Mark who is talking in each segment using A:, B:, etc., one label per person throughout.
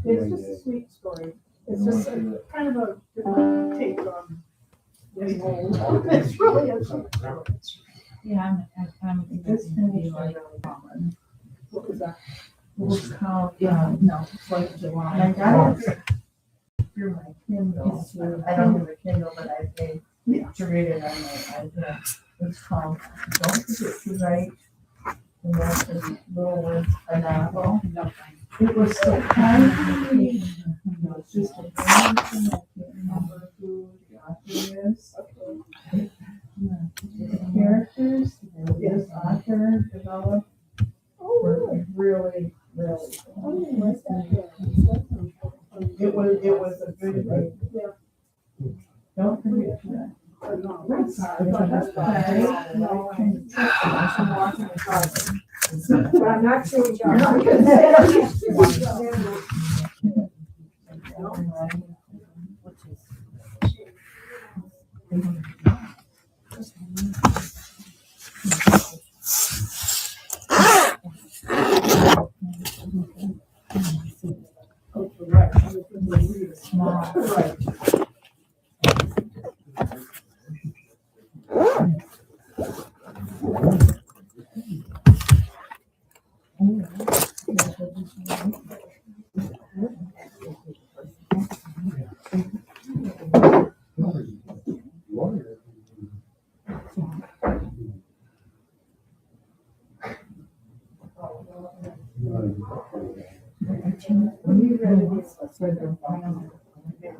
A: It's just a sweet story. It's just kind of a different take on getting old. It's really a sweet story.
B: Yeah, I'm this can be like common.
A: What was that?
B: It's called, no, it's like July.
A: I got it
B: Through my Kindle. I don't have a Kindle, but I paid to read it on my iPad. It's called Don't Forget to Write. And that's the little words, a novel. It was so kind to read. It was just a person. I can't remember who the author is. The characters this author developed were really, really good. It was a good read. Don't forget that. I'm sorry, but that's
A: But I'm not sure what you're not
B: gonna
A: Right.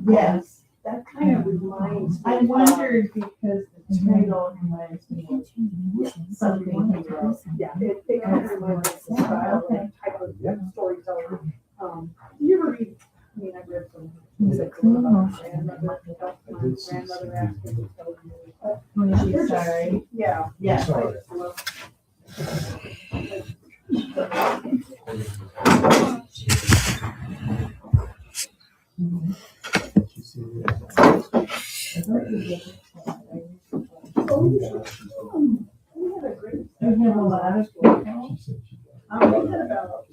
B: Yes,
A: That kind of reminds me.
B: I wondered because the title reminds me of something.
A: Yeah, it kind of reminds me of the style and type of storyteller. You ever read, I mean, I've read some music about my grandmother asked me to tell you.
B: She's sorry.
A: Yeah.
B: Yeah.
A: Oh, you should come. We had a great.
B: We have a lot of people.
A: We had about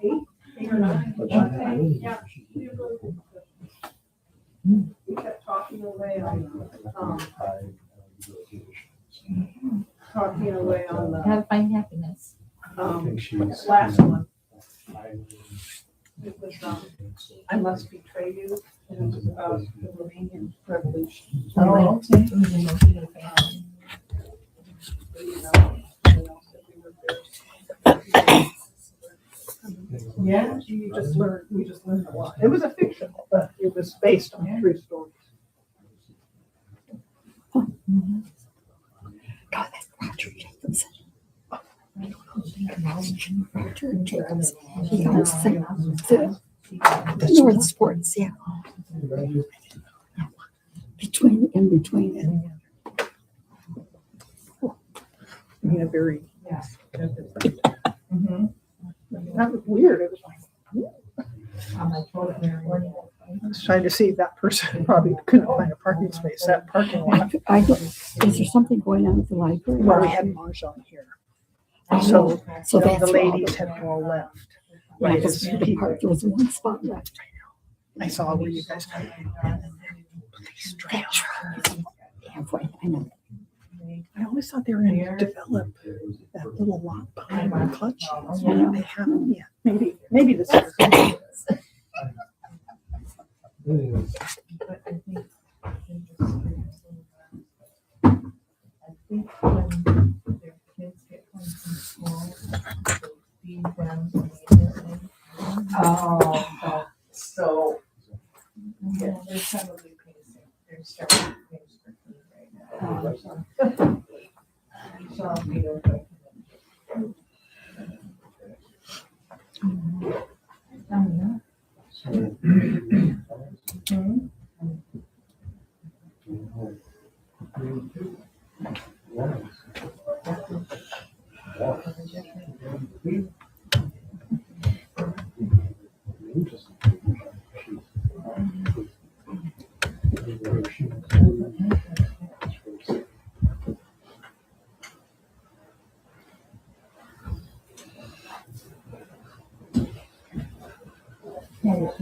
A: eight or nine. Okay, yeah. We kept talking away on, the,
C: How to find happiness.
A: last one. It was, I Must Betray You, and it was about the Romanian Revolution.
B: Oh, okay.
A: You know, and also we were there.
B: Yeah.
A: We just learned a lot. It was a fiction, but it was based on true stories.
C: God, that's Roger Jacobson. Roger Jacobson. He owns the North Sports, yeah. In between it.
A: I mean, a very,
B: Mm-hmm.
A: that was weird. It was like,
B: On my phone,
A: I was trying to see if that person probably couldn't find a parking space, that parking lot.
C: Is there something going on at the library?
A: Well, we had Mahjong here.
C: So
A: The
C: that's where all
A: ladies had all left.
C: Yeah,
A: Right,
C: because
A: as
C: the
A: people,
C: park, there was one spot left.
A: I saw where you guys kind of trails.
C: Halfway, I know.
A: I always thought they were going to develop that little lot behind our clutch.
C: Yeah.
A: They haven't yet. Maybe this year.
B: But I think when their kids get home from school, they feed them immediately. Oh, so yeah, they're probably pacing. They're starting to pace for food right now. So I'll be okay. Yes.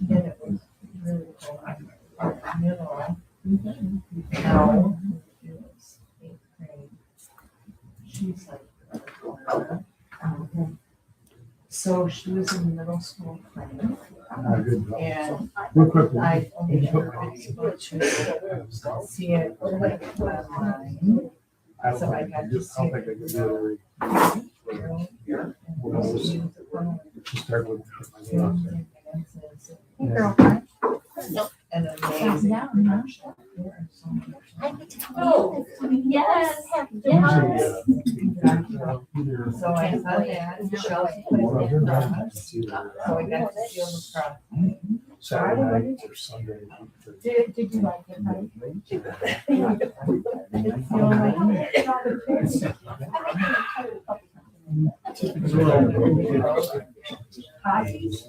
B: And it was really cool. Middle. Now, she was 8th grade. She's like, so she was in middle school playing. And
D: Real quickly.
B: I only ever been able to see it like online. So I got to see
D: I
B: it.
D: think I can do it. Just start with.
B: Hey, girlfriend. An amazing production.
E: Oh, yes, yes.
B: So I saw that and Chelsea put it in class. So I got to feel the product.
D: Saturday night or Sunday.
A: Did you like it, honey?
B: It's the only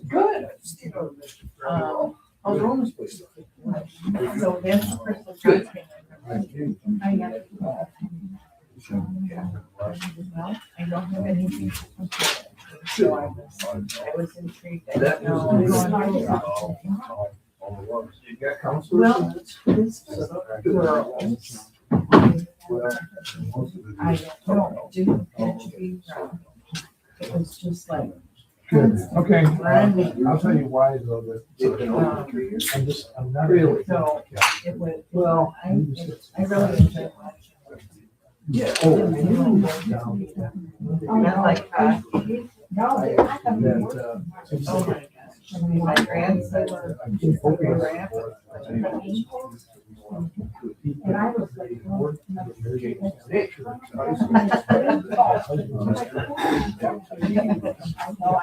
A: Good.
B: So that's the first good. Well, I don't have anything to compare. So I was intrigued. I didn't know. Well, this girls, I didn't get to be wrong. It was just like.
D: Good, okay.
B: Running.
D: I'll tell you why though, that I'm not really.
B: So it was,
D: Well.
B: I really enjoyed watching.
D: Yeah.
B: I like that.
A: No,
D: That,
B: Oh my gosh. My grandson was
A: and I was like, oh, no, I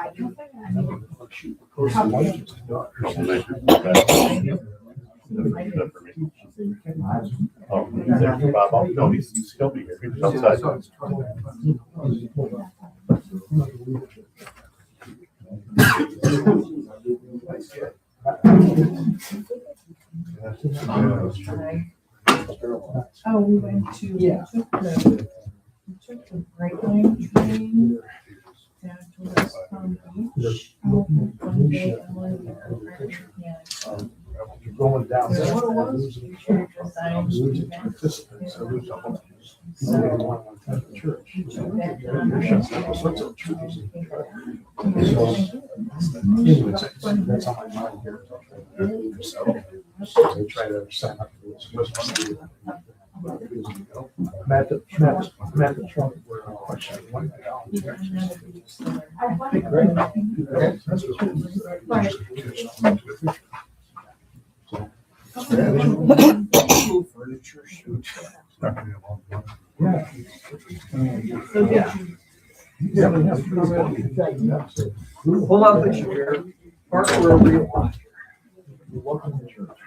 A: don't
F: No, he's still be here. He's outside.
B: Oh, we went to, we took the Great Line train down to West Palm Beach. One day, Emily, we were
D: You're going down.
B: we
D: there.
B: were designed to
D: Losing
B: that.
D: participants.
B: So
D: We
B: we
D: don't want to attend the church.
B: took that down.
D: What's up, church? Anyways, that's on my mind here. So they try to sign up for this. I'm at the truck where I'm questioning one guy. Great. That's furniture shoot. Yeah.
B: So did you,
D: Yeah.
G: Hold on, picture here. Park where we want.
D: You're welcome to church.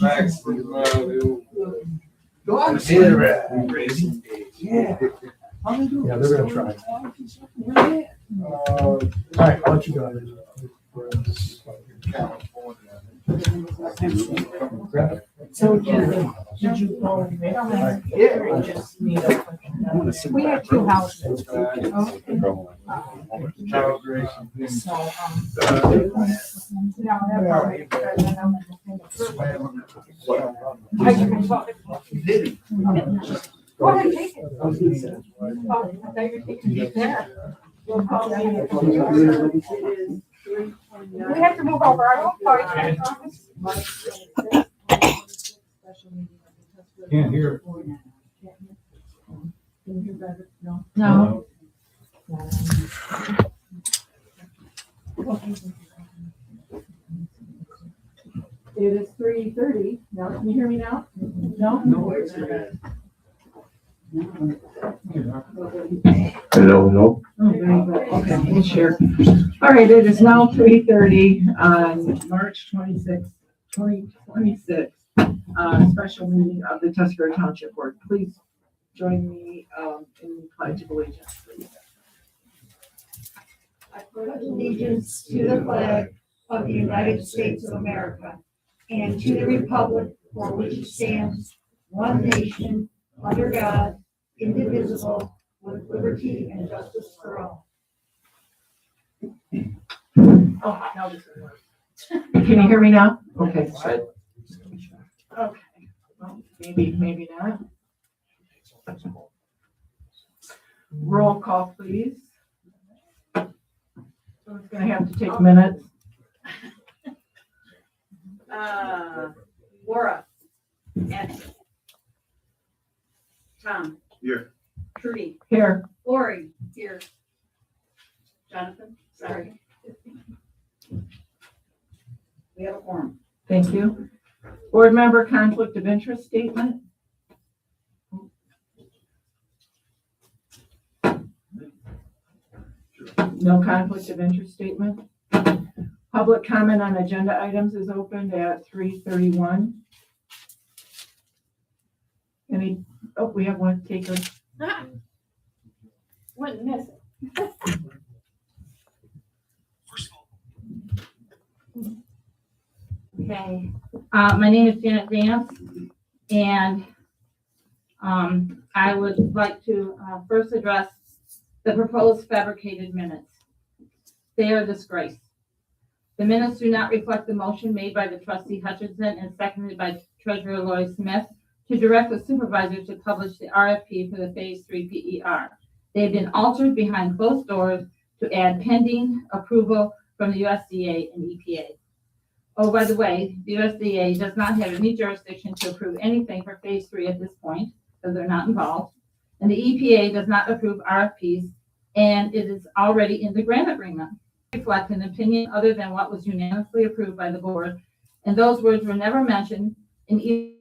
G: Max, go on.
D: Yeah. Yeah, they're gonna try. All right, I'll let you go.
B: so did you go with them?
G: Yeah.
B: Or just meet up with them?
A: We had two houses.
B: So,
A: No, they're probably. I can talk. Go ahead, take it. Oh, I thought you were taking it there. We have to move over. I won't fight.
D: Can't hear.
B: no.
A: It is 3:30. Now, can you hear me now? No?
G: No, it's,
F: Hello, no?
A: Oh, there you go. Okay, we'll share. All right, it is now 3:30 on March 26th, 2026. Special meeting of the Tuscarora Township Board. Please join me in the pledge of allegiance, please.
H: I pledge allegiance to the flag of the United States of America and to the republic for which it stands, one nation, under God, indivisible, with liberty and justice for all.
A: Oh, now this is work. Can you hear me now? Okay. Okay. Well, maybe not. Roll call, please. So it's gonna have to take minutes.
I: Laura. Ed. Tom.
F: Here.
I: Trudy.
A: Here.
I: Lori. Here. Jonathan. Sorry. We have a form.
A: Thank you. Board member conflict of interest statement. No conflict of interest statement. Public comment on agenda items is opened at 3:31. We have one taker.
I: Wouldn't miss it. Okay, my name is Janet Dance, and I would like to first address the proposed fabricated minutes. They are a disgrace. The minutes do not reflect the motion made by the trustee Hutchinson and seconded by treasurer Lori Smith to direct the supervisor to publish the RFP for the Phase 3 PER. They have been altered behind closed doors to add pending approval from the USDA and EPA. Oh, by the way, the USDA does not have any jurisdiction to approve anything for Phase 3 at this point, because they're not involved. And the EPA does not approve RFPs, and it is already in the grant agreement. Reflect an opinion other than what was unanimously approved by the board, and those words were never mentioned in either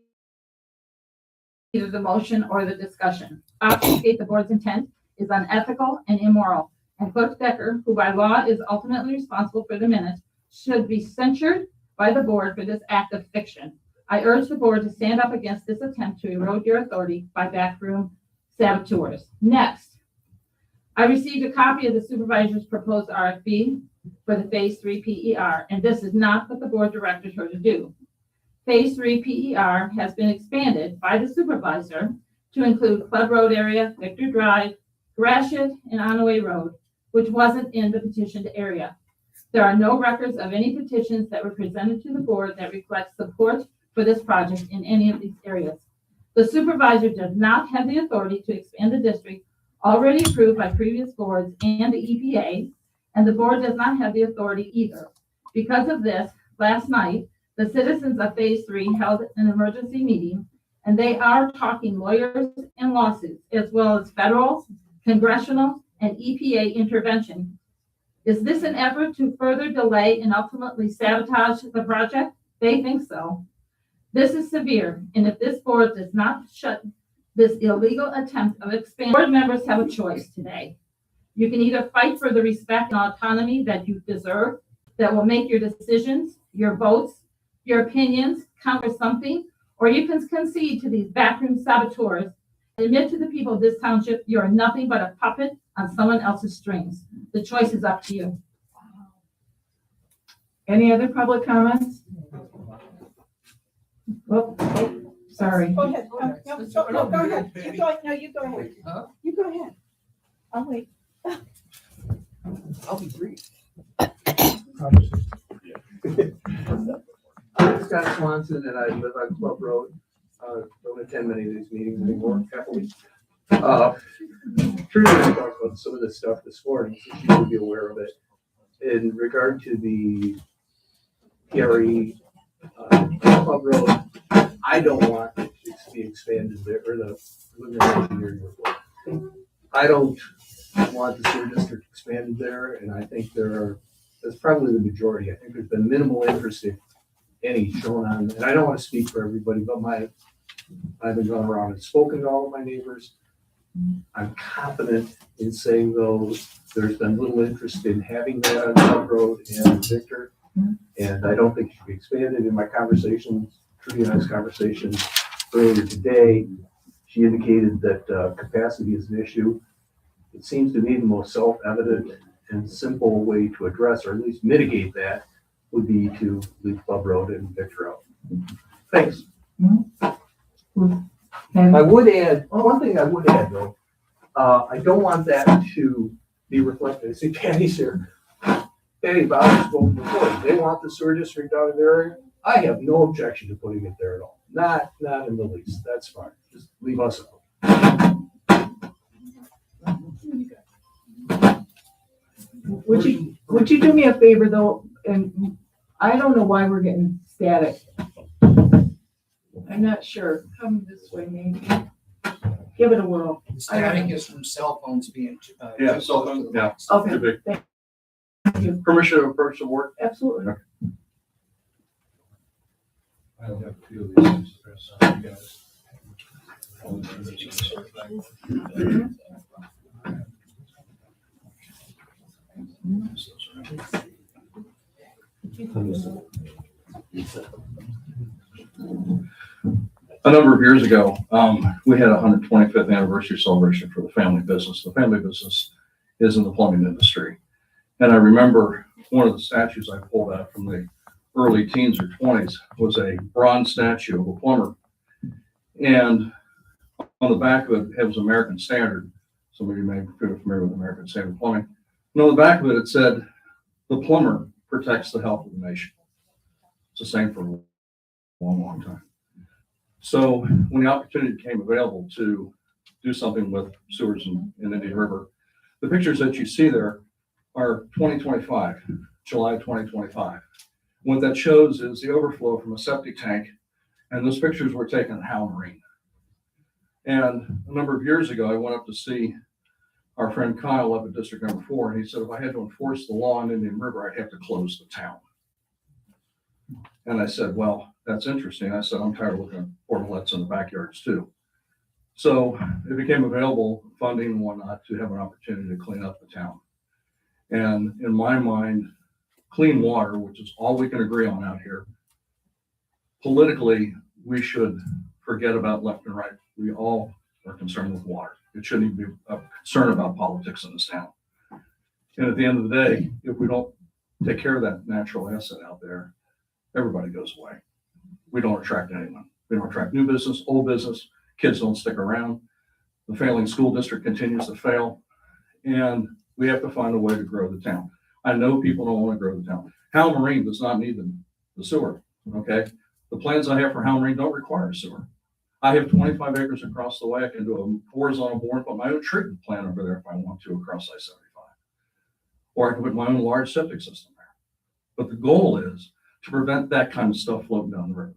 I: the motion or the discussion. Obfuscate the board's intent is unethical and immoral, and Clerk Decker, who by law is ultimately responsible for the minutes, should be censured by the board for this act of fiction. I urge the board to stand up against this attempt to erode your authority by backroom saboteurs. Next, I received a copy of the supervisor's proposed RFP for the Phase 3 PER, and this is not what the board directed her to do. Phase 3 PER has been expanded by the supervisor to include Club Road area, Victor Drive, Gratiot, and Onaway Road, which wasn't in the petitioned area. There are no records of any petitions that were presented to the board that reflect support for this project in any of these areas. The supervisor does not have the authority to expand the district already approved by previous boards and the EPA, and the board does not have the authority either. Because of this, last night, the citizens of Phase 3 held an emergency meeting, and they are talking lawyers and lawsuits, as well as federal, congressional, and EPA intervention. Is this an effort to further delay and ultimately sabotage the project? They think so. This is severe, and if this board does not shut this illegal attempt of expansion, board members have a choice today. You can either fight for the respect and autonomy that you deserve, that will make your decisions, your votes, your opinions count for something, or you can concede to these backroom saboteurs and admit to the people of this township you are nothing but a puppet on someone else's strings. The choice is up to you. Any other public comments? Oh, sorry.
A: Go ahead. No, go ahead. You go ahead. No, you go ahead. You go ahead. I'll wait.
G: I'll be brief. I'm Scott Swanson, and I live on Club Road. Don't attend many of these meetings anymore, happily. Trudy and I talked about some of this stuff this morning, so she should be aware of it. In regard to the PRE Club Road, I don't want it to be expanded there, or the preliminary engineering report. I don't want the sewer district expanded there, and I think that's probably the majority. I think there's been minimal interest any shown on, and I don't want to speak for everybody, but I've been going around and spoken to all of my neighbors. I'm confident in saying though, there's been little interest in having that on Sub Road and Victor. And I don't think it should be expanded. In my conversations, Trudy and I's conversation earlier today, she indicated that capacity is an issue. It seems to me the most self-evident and simple way to address, or at least mitigate that, would be to leave Club Road and Victor out. Thanks. I would add, one thing I would add though, I don't want that to be reflected. I see Patty's here. Patty Bowers spoke before. They want the sewer district out of their area. I have no objection to putting it there at all. Not in the least. That's fine. Just leave us out.
B: Would you do me a favor though, and I don't know why we're getting static. I'm not sure. Come this way, maybe. Give it a whirl.
D: Static is from cell phones being.
F: Yeah, cell phone, yeah.
B: Okay,
F: Too big.
B: thank you.
F: Permission to approach the board?
B: Absolutely.
F: I don't have a few of these things to press on you guys. A number of years ago, we had a 125th anniversary celebration for the family business. The family business is in the plumbing industry. And I remember one of the statues I pulled out from the early teens or 20s was a bronze statue of a plumber. And on the back of it, it was American Standard. Some of you may be familiar with American Standard plumbing. And on the back of it, it said, "The plumber protects the health of the nation." It's the same for a long, long time. So when the opportunity became available to do something with sewers in Indian River, the pictures that you see there are 2025, July 2025. What that shows is the overflow from a septic tank, and those pictures were taken at Howe Marine. And a number of years ago, I went up to see our friend Kyle up at District Number 4, and he said, if I had to enforce the law in Indian River, I'd have to close the town. And I said, well, that's interesting. I said, I'm tired of looking at portalets in the backyards too. So it became available, funding and whatnot, to have an opportunity to clean up the town. And in my mind, clean water, which is all we can agree on out here, politically, we should forget about left and right. We all are concerned with water. It shouldn't even be a concern about politics in this town. And at the end of the day, if we don't take care of that natural asset out there, everybody goes away. We don't attract anyone. We don't attract new business, old business. Kids don't stick around. The failing school district continues to fail. And we have to find a way to grow the town. I know people don't want to grow the town. Howe Marine does not need the sewer, okay? The plans I have for Howe Marine don't require a sewer. I have 25 acres across the way. I can do a horizontal bore and put my own treatment plant over there if I want to across I-75. Or I can put my own large septic system there. But the goal is to prevent that kind of stuff floating down the river,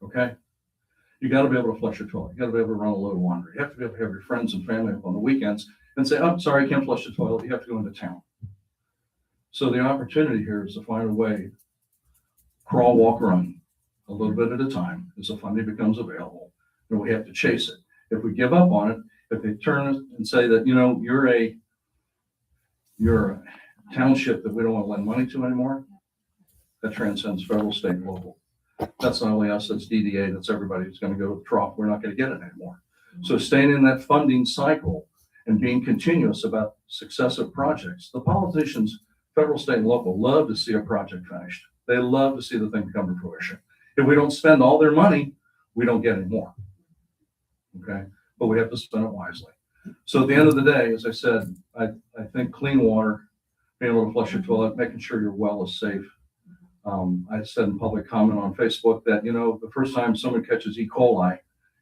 F: okay? You got to be able to flush your toilet. You got to be able to run a load of laundry. You have to be able to have your friends and family up on the weekends and say, oh, sorry, I can't flush the toilet. You have to go into town. So the opportunity here is to find a way, crawl, walk, run, a little bit at a time as the funding becomes available, and we have to chase it. If we give up on it, if they turn and say that, you know, you're a township that we don't want to lend money to anymore, that transcends federal, state, and local. That's not only us, that's DDA, that's everybody who's going to go to the trough. We're not going to get it anymore. So staying in that funding cycle and being continuous about successive projects, the politicians, federal, state, and local, love to see a project finished. They love to see the thing come to fruition. If we don't spend all their money, we don't get any more. Okay? But we have to spend it wisely. So at the end of the day, as I said, I think clean water, being able to flush your toilet, making sure your well is safe. I said in public comment on Facebook that, you know, the first time someone catches E. coli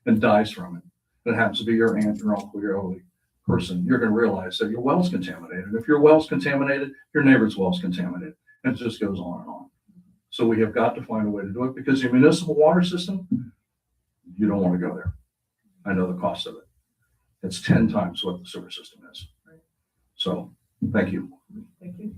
F: and dies from it, and it happens to be your aunt, your uncle, your elderly person, you're going to realize that your well's contaminated. If your well's contaminated, your neighbor's well's contaminated. And it just goes on and on. So we have got to find a way to do it, because your municipal water system, you don't want to go there. I know the cost of it. It's 10 times what the sewer system is. So thank you.
B: Thank you.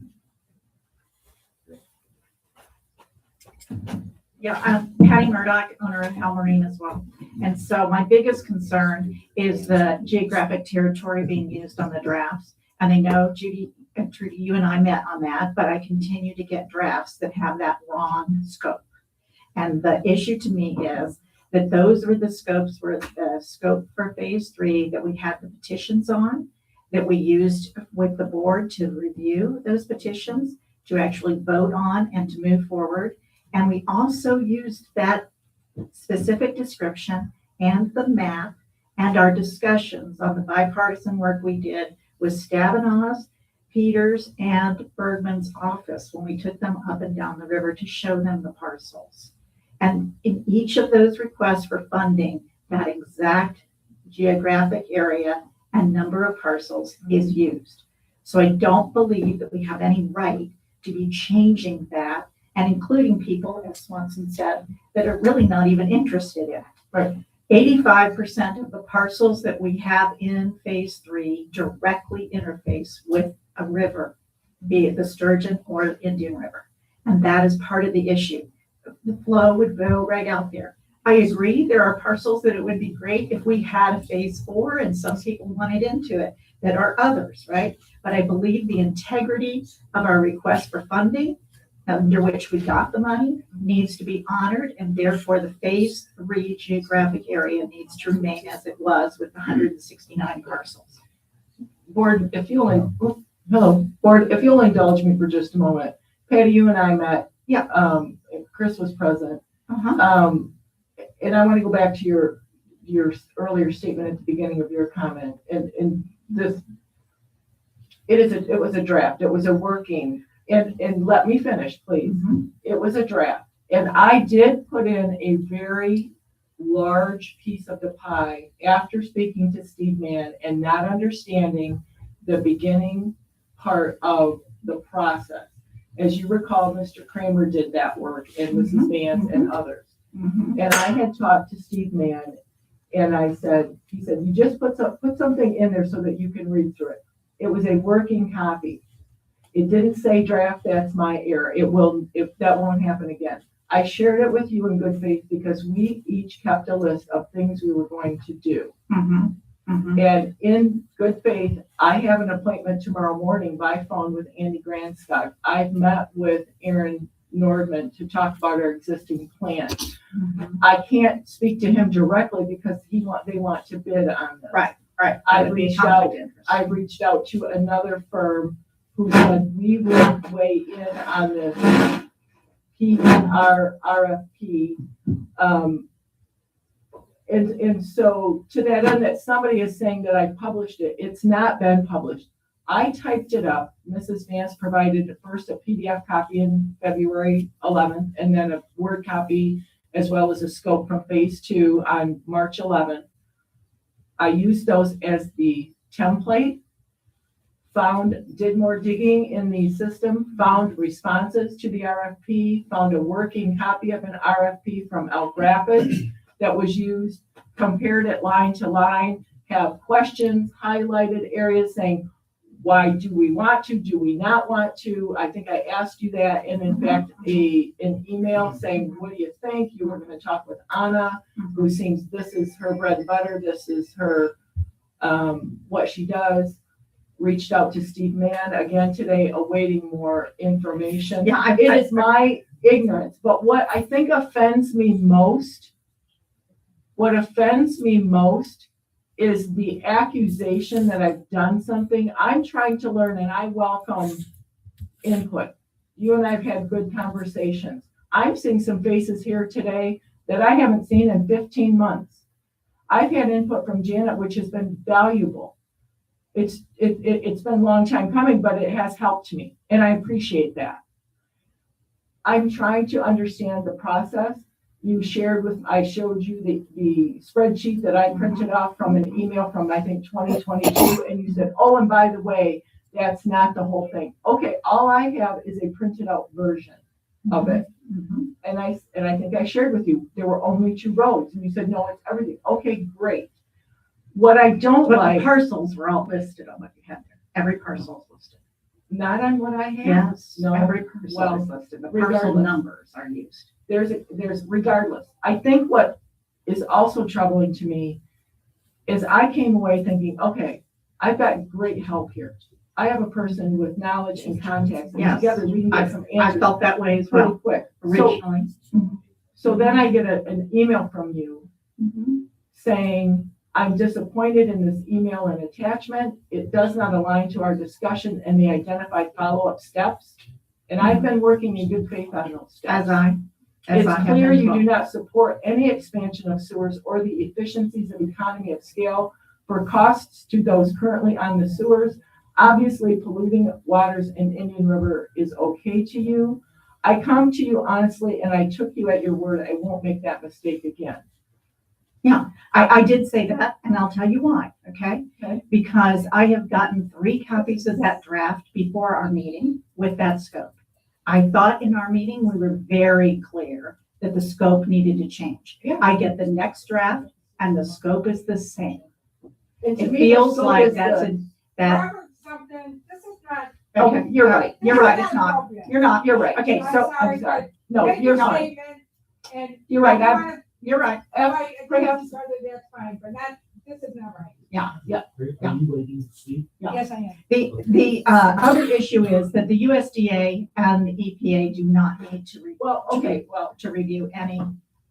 J: Yeah, I'm Patty Murdoch, owner of Hal Marine as well. And so my biggest concern is the geographic territory being used on the drafts. And I know Judy and Trudy, you and I met on that, but I continue to get drafts that have that wrong scope. And the issue to me is that those were the scopes, were the scope for phase 3 that we had the petitions on, that we used with the board to review those petitions, to actually vote on and to move forward. And we also used that specific description and the map and our discussions on the bipartisan work we did with Stabenow's, Peters, and Bergman's office when we took them up and down the river to show them the parcels. And in each of those requests for funding, that exact geographic area and number of parcels is used. So I don't believe that we have any right to be changing that and including people, as Swanson said, that are really not even interested in it.
B: Right.
J: 85% of the parcels that we have in phase 3 directly interface with a river, be it the Sturgeon or Indian River. And that is part of the issue. The flow would go right out there. I agree, there are parcels that it would be great if we had a phase 4 and some people wanted into it, that are others, right? But I believe the integrity of our request for funding, under which we got the money, needs to be honored, and therefore the phase 3 geographic area needs to remain as it was with 169 parcels.
B: Board, if you'll indulge me for just a moment. Patty, you and I met.
J: Yeah.
B: Chris was present.
J: Uh-huh.
B: And I want to go back to your earlier statement at the beginning of your comment. And this, it was a draft. It was a working. And let me finish, please.
J: Mm-hmm.
B: It was a draft. And I did put in a very large piece of the pie after speaking to Steve Mann and not understanding the beginning part of the process. As you recall, Mr. Kramer did that work, and Mrs. Vance and others.
J: Mm-hmm.
B: And I had talked to Steve Mann, and he said, you just put something in there so that you can read through it. It was a working copy. It didn't say draft, that's my error. That won't happen again. I shared it with you in good faith because we each kept a list of things we were going to do.
J: Mm-hmm. Mm-hmm.
B: And in good faith, I have an appointment tomorrow morning by phone with Andy Grandstock. I've met with Aaron Nordman to talk about our existing plan.
J: Mm-hmm.
B: I can't speak to him directly because they want to bid on this.
J: Right.
B: I've reached out to another firm who said we would weigh in on this RFP. And so to that end, that somebody is saying that I published it, it's not been published. I typed it up. Mrs. Vance provided first a PDF copy in February 11th, and then a Word copy, as well as a scope from phase 2 on March 11th. I used those as the template, did more digging in the system, found responses to the RFP, found a working copy of an RFP from Elk Rapids that was used, compared it line to line, have questions, highlighted areas saying, why do we want to, do we not want to? I think I asked you that, and in fact, an email saying, what do you think? You were going to talk with Anna, who seems this is her bread and butter, this is her, what she does. Reached out to Steve Mann again today, awaiting more information.
J: Yeah,
B: it is my ignorance, but what I think offends me most, is the accusation that I've done something. I'm trying to learn, and I welcome input. You and I have had good conversations. I'm seeing some faces here today that I haven't seen in 15 months. I've had input from Janet, which has been valuable. It's been a long time coming, but it has helped me, and I appreciate that. I'm trying to understand the process. I showed you the spreadsheet that I printed off from an email from, I think, 2022, and you said, oh, and by the way, that's not the whole thing. Okay, all I have is a printed out version of it.
J: Mm-hmm.
B: And I think I shared with you, there were only 2 roads, and you said, no, it's everything. Okay, great. What I don't like.
J: The parcels were all listed on what you had there. Every parcel is listed.
B: Not on what I have.
J: Yes,
B: No.
J: every parcel is listed. The parcel
B: regardless.
J: numbers are used. there's regardless. I think what is also troubling to me is I came away thinking, okay, I've got great help here. I have a person with knowledge and contacts, and
I: Yes.
J: together we can get some
I: I
J: answers
I: felt that way as
J: pretty
I: well
J: quick.
I: originally.
J: So then I get an email from you saying, I'm disappointed in this email and attachment. It does not align to our discussion and the identified follow-up steps. And I've been working in good faith on those steps.
I: As
J: It's
I: I have
J: clear
I: been as
J: you
I: well.
J: do not support any expansion of sewers or the efficiencies of economy of scale for costs to those currently on the sewers. Obviously, polluting waters in Indian River is okay to you. I come to you honestly, and I took you at your word. I won't make that mistake again.
I: I did say that, and I'll tell you why, okay?
J: Okay.
I: Because I have gotten 3 copies of that draft before our meeting with that scope. I thought in our meeting, we were very clear that the scope needed to change.
J: Yeah.
I: I get the next draft and the scope is the same.
J: And to
I: It
J: me, the
I: feels
J: scope
I: like
J: is
I: that's
J: good.
I: that,
H: Something, this is not.
I: okay, you're right, it's not. You're right. Okay, so,
J: I'm sorry. No,
H: Make
J: you're
H: a
J: not.
H: statement, and
J: You're right.
H: I wanna-
I: you're right.
H: if I agree
J: perhaps-
H: with brother, that's fine, but not, this is not right.
I: Yeah.
D: Are you waiting to speak?
I: Yeah.
H: Yes, I am.
I: The other issue is that the USDA and the EPA do not need to
J: Well, okay, well,
I: to review any,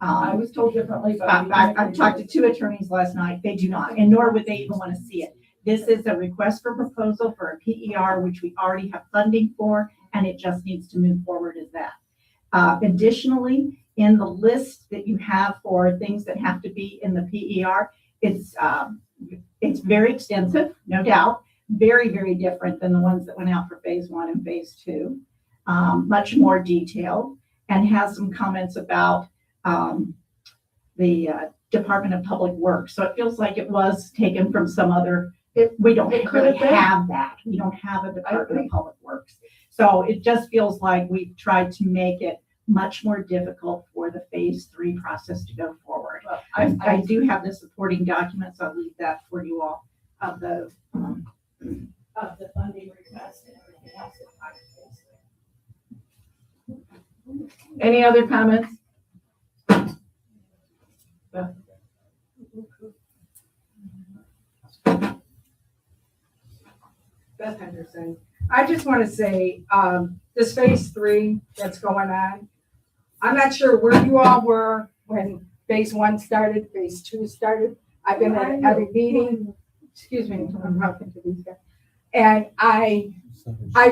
J: I was told differently, but.
I: I talked to 2 attorneys last night, they do not, and nor would they even want to see it. This is a request for proposal for a PER, which we already have funding for, and it just needs to move forward as that. Additionally, in the list that you have for things that have to be in the PER, it's very extensive, no doubt, very, very different than the ones that went out for phase 1 and phase 2. Much more detailed, and has some comments about the Department of Public Works. So it feels like it was taken from some other, we don't
J: It could
I: really
J: have been.
I: have that. We don't have a Department of Public Works. So it just feels like we've tried to make it much more difficult for the phase 3 process to go forward.
J: Well,
I: I do have the supporting documents. I'll leave that for you all of the funding request and everything else.
J: Any other comments?
H: Beth Henderson. I just want to say, this phase 3 that's going on, I'm not sure where you all were when phase 1 started, phase 2 started. I've been at every meeting, excuse me, I'm talking to these guys. And I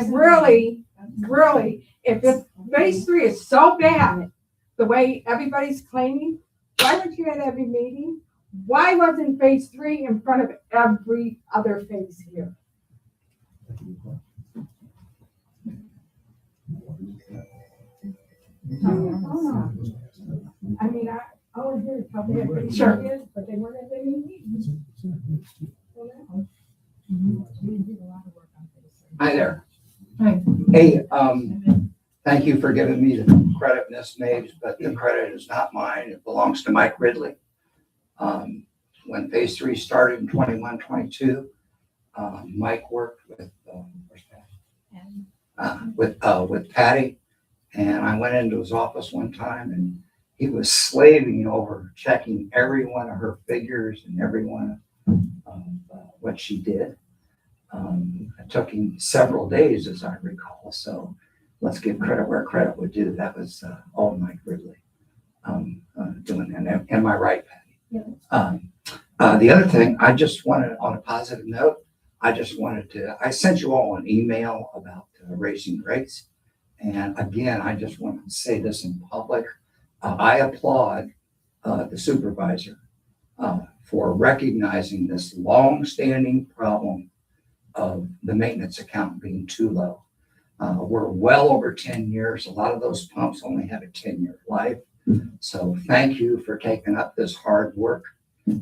H: really, if phase 3 is so bad, the way everybody's claiming, why weren't you at every meeting? Why wasn't phase 3 in front of every other phase here? I mean, I was here to tell me.
J: Sure.
H: But they weren't at any meetings.
K: Hi there.
J: Hi.
K: Hey, thank you for giving me the credit, Ms. Mabes, but the credit is not mine. It belongs to Mike Ridley. When phase 3 started in 21, 22, Mike worked with Patty, and I went into his office one time and he was slaving over checking every one of her figures and every one of what she did. It took him several days, as I recall. So let's give credit where credit would due. That was all Mike Ridley doing that. Am I right, Patty?
H: Yeah.
K: The other thing, I just wanted, on a positive note, I sent you all an email about raising rates. And again, I just want to say this in public. I applaud the supervisor for recognizing this long-standing problem of the maintenance account being too low. We're well over 10 years. A lot of those pumps only have a 10-year life. So thank you for taking up this hard work.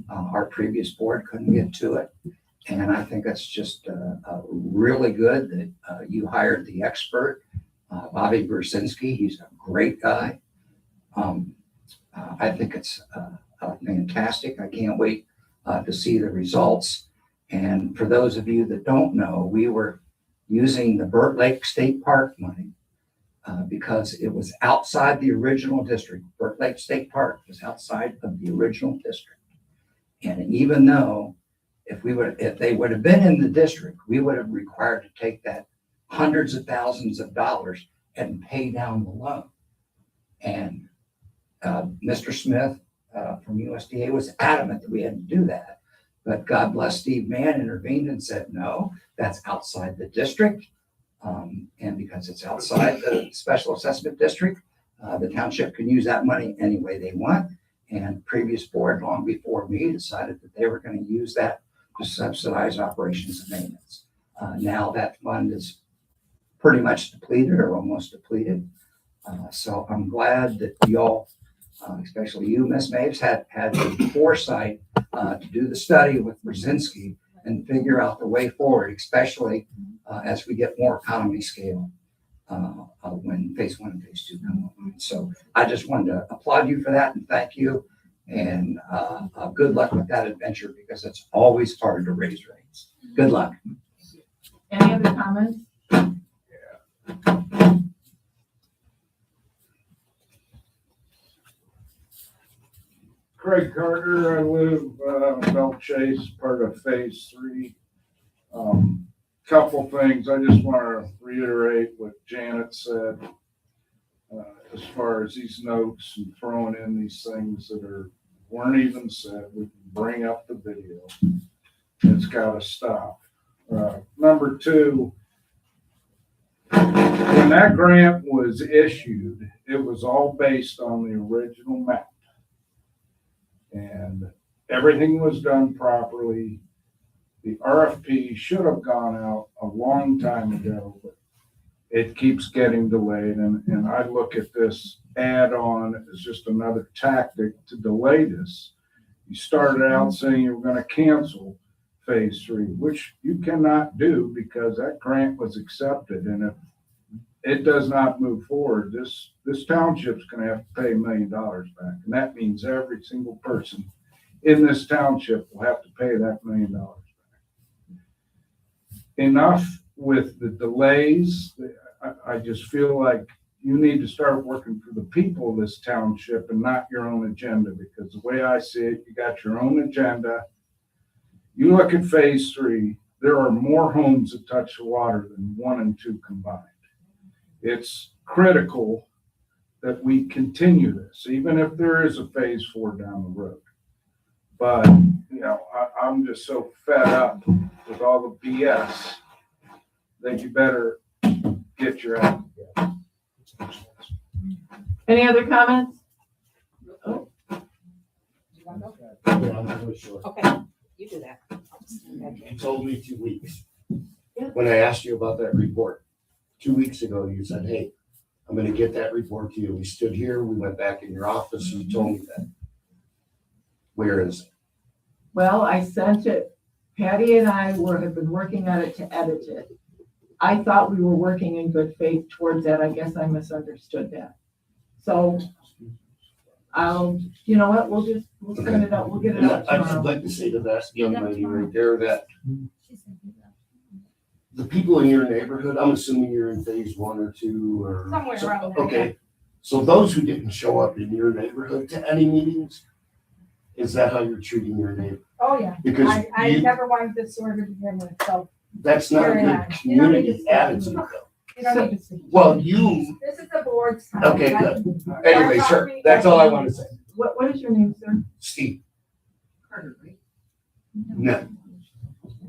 K: Our previous board couldn't get to it. And I think that's just really good that you hired the expert, Bobby Brzezinski. He's a great guy. I think it's fantastic. I can't wait to see the results. And for those of you that don't know, we were using the Burt Lake State Park money because it was outside the original district. Burke Lake State Park was outside of the original district. And even though if they would have been in the district, we would have required to take that hundreds of thousands of dollars and pay down the loan. And Mr. Smith from USDA was adamant that we had to do that. But God bless Steve Mann intervened and said, no, that's outside the district. And because it's outside the special assessment district, the township can use that money any way they want. And previous board, long before me, decided that they were going to use that to subsidize operations and maintenance. Now that fund is pretty much depleted or almost depleted. So I'm glad that y'all, especially you, Ms. Maves, had the foresight to do the study with Brzezinski and figure out the way forward, especially as we get more economy scale when phase 1 and phase 2 come online. So I just wanted to applaud you for that and thank you. And good luck with that adventure because it's always hard to raise rates. Good luck.
I: Any other comments?
L: Craig Carter, I live Bell Chase, part of phase 3. Couple things, I just want to reiterate what Janet said as far as these notes and throwing in these things that weren't even said. We can bring up the video. It's got to stop. Number 2, when that grant was issued, it was all based on the original map. And everything was done properly. The RFP should have gone out a long time ago, but it keeps getting delayed. And I look at this add-on as just another tactic to delay this. You started out saying you were going to cancel phase 3, which you cannot do because that grant was accepted. And if it does not move forward, this township's going to have to pay $1 million back. And that means every single person in this township will have to pay that $1 million back. Enough with the delays. I just feel like you need to start working for the people of this township and not your own agenda, because the way I see it, you got your own agenda. You look at phase 3, there are more homes that touch the water than 1 and 2 combined. It's critical that we continue this, even if there is a phase 4 down the road. But, you know, I'm just so fed up with all the BS that you better get your act together.
I: Any other comments?
E: Yeah, I'm really short.
M: Okay, you do that.
E: You told me 2 weeks. When I asked you about that report, 2 weeks ago, you said, hey, I'm gonna get that report to you. We stood here, we went back in your office, and you told me that. Where is it?
I: Well, I sent it. Patty and I have been working on it to edit it. I thought we were working in good faith towards that. I guess I misunderstood that. So you know what, we'll send it out. We'll get it out
E: I'd
I: tomorrow.
E: like to say to that young lady right there that the people in your neighborhood, I'm assuming you're in phase 1 or 2 or.
M: Somewhere around there.
E: Okay, so those who didn't show up in your neighborhood to any meetings, is that how you're treating your neighbor?
H: Oh, yeah.
E: Because
H: I
E: you-
H: never wanted this order to begin with, so
E: That's not a
H: Carry on.
E: good
H: You don't need to
E: community
H: say
E: attitude though.
H: you don't need to speak.
E: Well, you,
H: This is the board's time.
E: okay, good. Anyway, sir, that's all I want to say.
I: What is your name, sir?
E: Steve. No.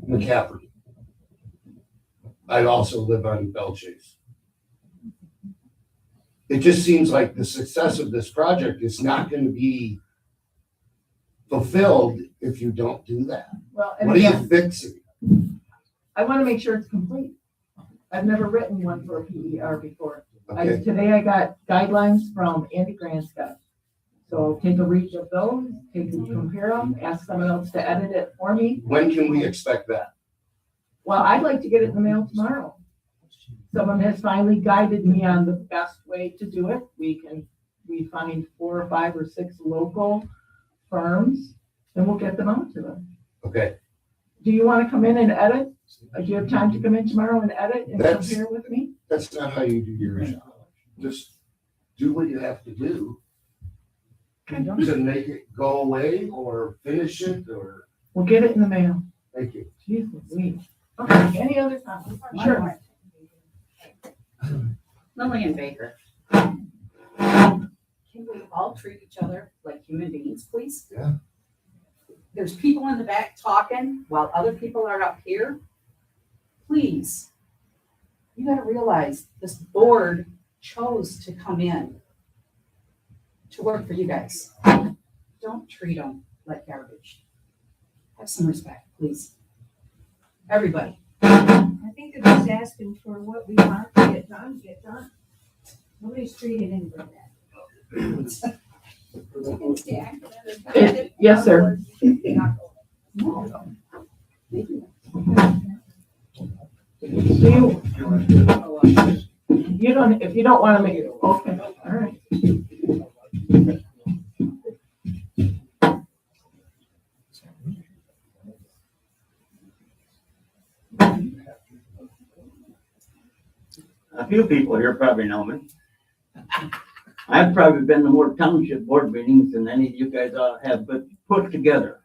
E: McCaffrey. I also live on Bell Chase. It just seems like the success of this project is not going to be fulfilled if you don't do that.
I: Well, and
E: What are you
I: again,
E: fixing?
I: I want to make sure it's complete. I've never written one for a PER before.
E: Okay,
I: Today I got guidelines from Andy Granskott. So take a read of those, compare them, ask someone else to edit it for me.
E: when can we expect that?
I: Well, I'd like to get it in the mail tomorrow. Someone has finally guided me on the best way to do it. We find 4 or 5 or 6 local firms, and we'll get them out to them.
E: Okay,
I: Do you want to come in and edit? Do you have time to come in tomorrow and edit and
E: That's-
I: compare with me?
E: that's not how you do your job. just do what you have to do to make it go away or finish it or,
J: We'll get it in the mail.
E: thank you.
J: Jesus, we. Okay, any other comments? Sure.
M: Lillian Baker. Can we all treat each other like human beings, please?
E: Yeah.
M: There's people in the back talking while other people are up here. Please, you gotta realize this board chose to come in to work for you guys. Don't treat them like garbage. Have some respect, please. Everybody.
H: I think they're just asking for what we want to get done. Nobody's treated anybody bad.
J: Yes, sir. You don't, if you don't want to make it, okay, all right.
N: A few people here probably know me. I've probably been to more township board meetings than any of you guys have put together.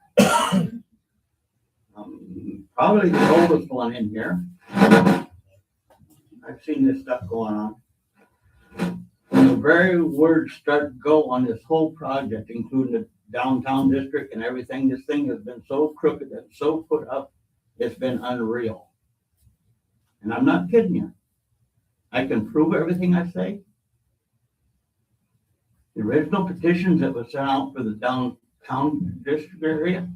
N: Probably the oldest one in here. I've seen this stuff going on. When the very words start to go on this whole project, including the downtown district and everything, this thing has been so crooked and so put up, it's been unreal. And I'm not kidding you. I can prove everything I say. The original petitions that was sent out for the downtown district area,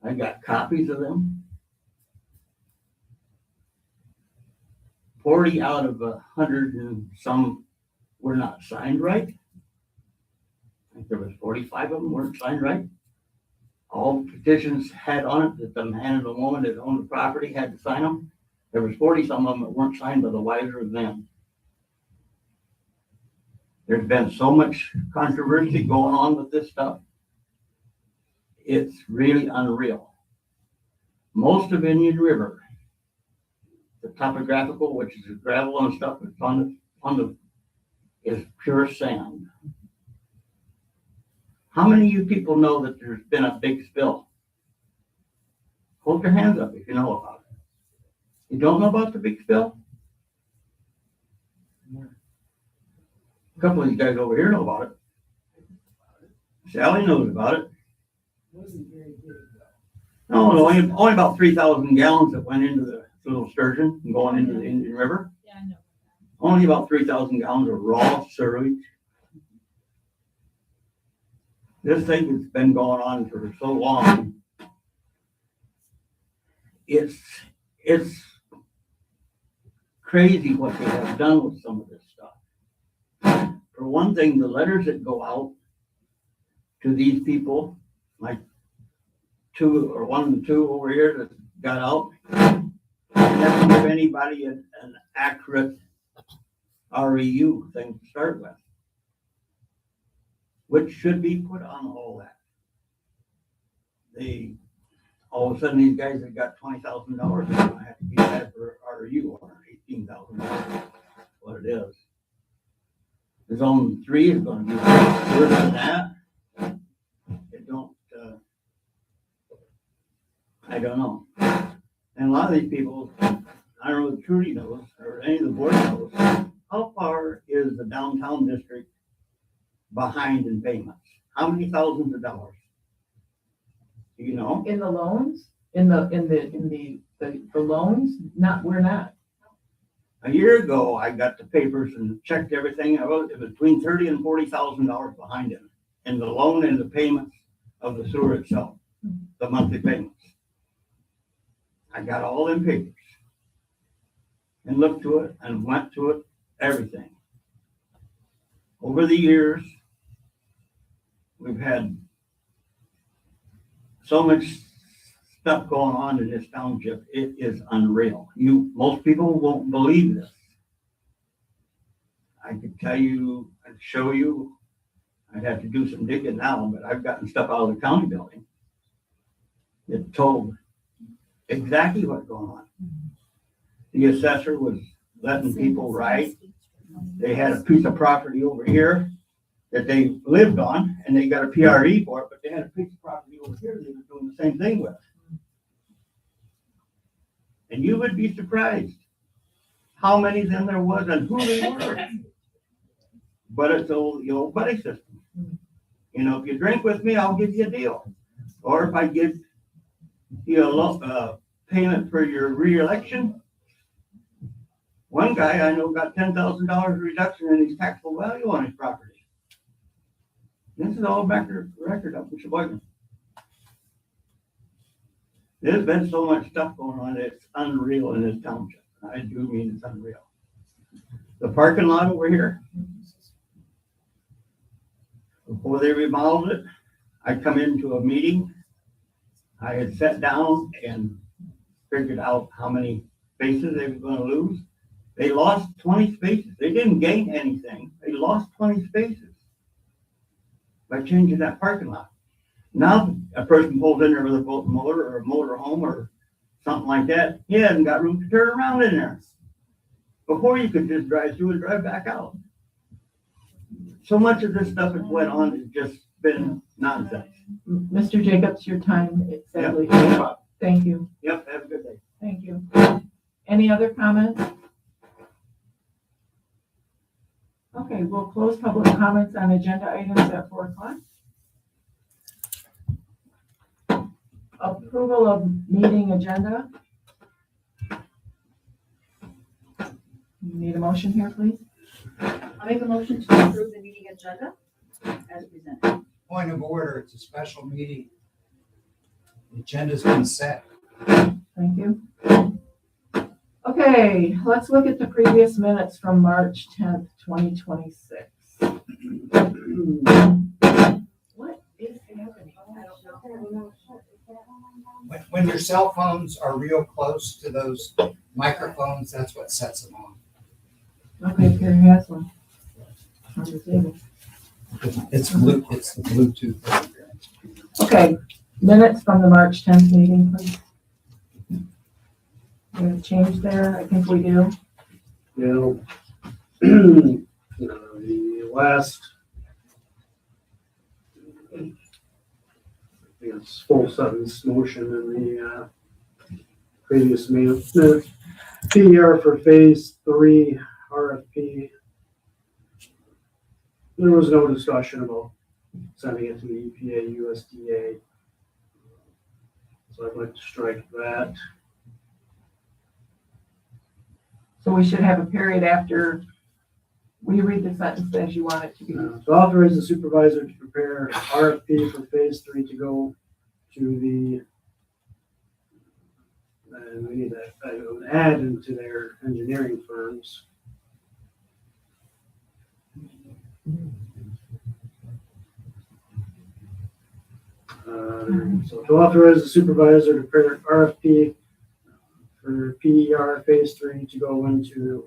N: I got copies of them. 40 out of 100 and some were not signed right. I think there was 45 of them weren't signed right. All petitions had on it that the man and the woman that owned the property had to sign them. There was 40 some of them that weren't signed by the wiser of them. There's been so much controversy going on with this stuff. It's really unreal. Most of Indian River, the topographical, which is the gravel and stuff that's on the is pure sand. How many of you people know that there's been a big spill? Hold your hands up if you know about it. You don't know about the big spill? A couple of you guys over here know about it. Sally knows about it. No, only about 3,000 gallons that went into the little sturgeon and going into the Indian River.
I: Yeah, I know.
N: Only about 3,000 gallons of raw sewage. This thing has been going on for so long. It's crazy what they have done with some of this stuff. For one thing, the letters that go out to these people, like one and two over here that got out, never give anybody an accurate REU thing to start with, which should be put on all that. All of a sudden, these guys that got $20,000 are going to have to be bad for REU or $18,000. What it is. The zone 3 is going to be worse than that. It don't. I don't know. And a lot of these people, I don't know if Trudy knows or any of the board knows, how far is the downtown district behind in payments? How many thousands of dollars? Do you know?
J: In the loans, in the loans, we're not.
N: A year ago, I got the papers and checked everything. It was between $30,000 and $40,000 behind it, in the loan and the payments of the sewer itself, the monthly payments. I got all them papers and looked to it and went to it, everything. Over the years, we've had so much stuff going on in this township. It is unreal. Most people won't believe this. I could tell you, I'd show you. I'd have to do some digging now, but I've gotten stuff out of the county building. It told exactly what's going on. The assessor was letting people write They had a piece of property over here that they lived on, and they got a PRE for it, but they had a piece of property over here they were doing the same thing with. And you would be surprised how many of them there was and who they were. But it's the old buddy system. You know, if you drink with me, I'll give you a deal. Or if I give you a payment for your reelection. One guy I know got $10,000 reduction in his taxable value on his property. This is all record up in Sheboygan. There's been so much stuff going on, it's unreal in this township. I do mean it's unreal. The parking lot over here, before they remodeled it, I come into a meeting. I had sat down and figured out how many spaces they were going to lose. They lost 20 spaces. They didn't gain anything. They lost 20 spaces by changing that parking lot. Now a person pulls in there with a boat motor or a motor home or something like that. He hasn't got room to turn around in there. Before you could just drive through and drive back out. So much of this stuff that went on has just been nonsense.
J: Mr. Jacobs, your time is sadly up. Thank you.
N: Yep, have a good day.
J: Thank you. Any other comments? Okay, we'll close public comments on agenda items at 4:00. Approval of meeting agenda. You need a motion here, please?
M: I make a motion to approve the meeting agenda as presented.
O: Point of order, it's a special meeting. The agenda's been set.
J: Thank you. Okay, let's look at the previous minutes from March 10th, 2026. What is happening? I don't know.
O: When your cell phones are real close to those microphones, that's what sets them on.
J: Okay, here has one. On the table.
O: It's the Bluetooth.
J: Okay, minutes from the March 10th meeting, please. Any change there? I think we do.
P: The last, I think it's full sentence motion in the previous minute. PER for phase 3 RFP. There was no discussion about sending it to the EPA, USDA. So I'd like to strike that.
J: So we should have a period after, will you read the sentence as you want it to be?
P: To authorize the supervisor to prepare RFP for phase 3 to go to the, and we need to add into their engineering firms. So to authorize the supervisor to prepare an RFP for PER phase 3 to go into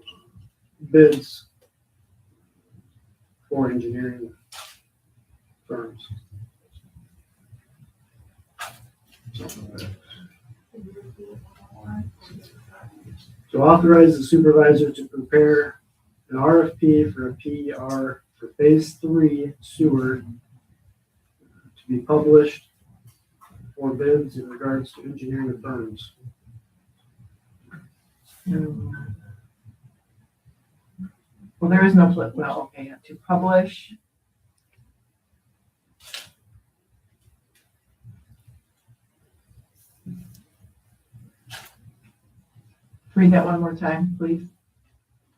P: bids for engineering firms. To authorize the supervisor to prepare an RFP for a PER for phase 3 sewer to be published for bids in regards to engineering firms.
J: Well, there is no flip. Well, okay, to publish. Read that one more time, please.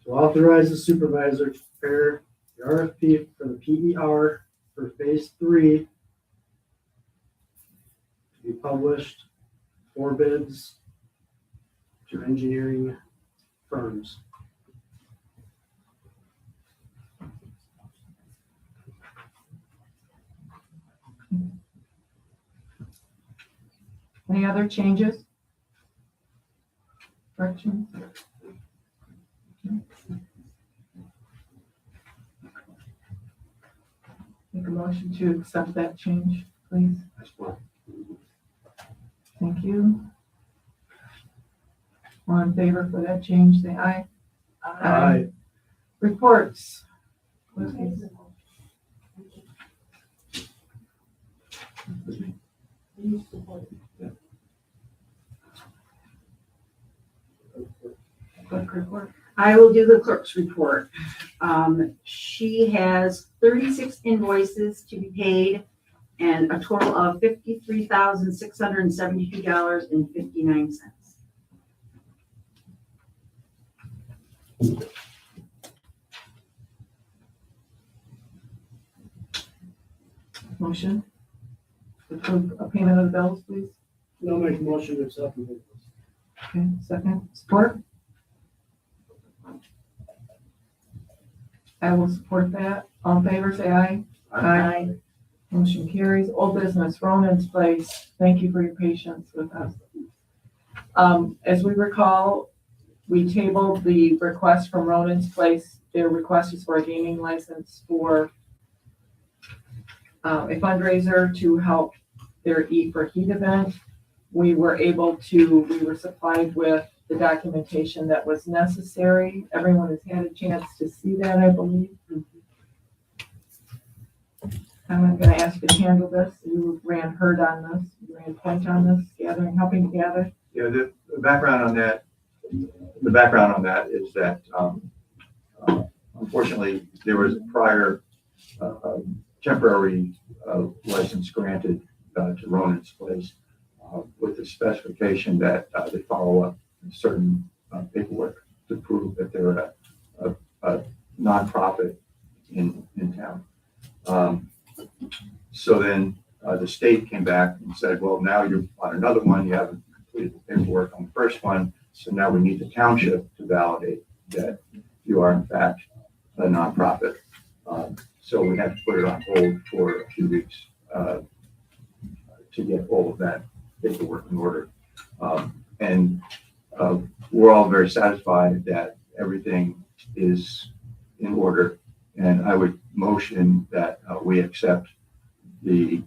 P: To authorize the supervisor to prepare the RFP for the PER for phase 3 to be published for bids to engineering firms.
J: Any other changes? Corrections? Make a motion to accept that change, please. Thank you. All in favor for that change, say aye.
P: Aye.
B: Reports. Clerk report.
M: I will do the clerk's report. She has 36 invoices to be paid and a total of $53,672.59.
B: Motion. Approve a payment of the bills, please.
P: I'll make a motion to accept the bills.
B: Okay, second. Support. I will support that. All in favor, say aye. Aye. Motion carries. Old business, Ronan's Place. Thank you for your patience with us. As we recall, we tabled the request from Ronan's Place. Their request is for a gaming license for a fundraiser to help their Eat for Heat event. We were supplied with the documentation that was necessary. Everyone has had a chance to see that, I believe. I'm going to ask you to handle this. You ran herd on this. You ran point on this, helping gather.
Q: Yeah, the background on that is that unfortunately there was a prior temporary license granted to Ronan's Place with the specification that they follow up certain paperwork to prove that they're a nonprofit in town. So then the state came back and said, well, now you're on another one, you haven't completed the paperwork on the first one, so now we need the township to validate that you are in fact a nonprofit. So we had to put it on hold for a few weeks to get all of that paperwork in order. And we're all very satisfied that everything is in order. And I would motion that we accept the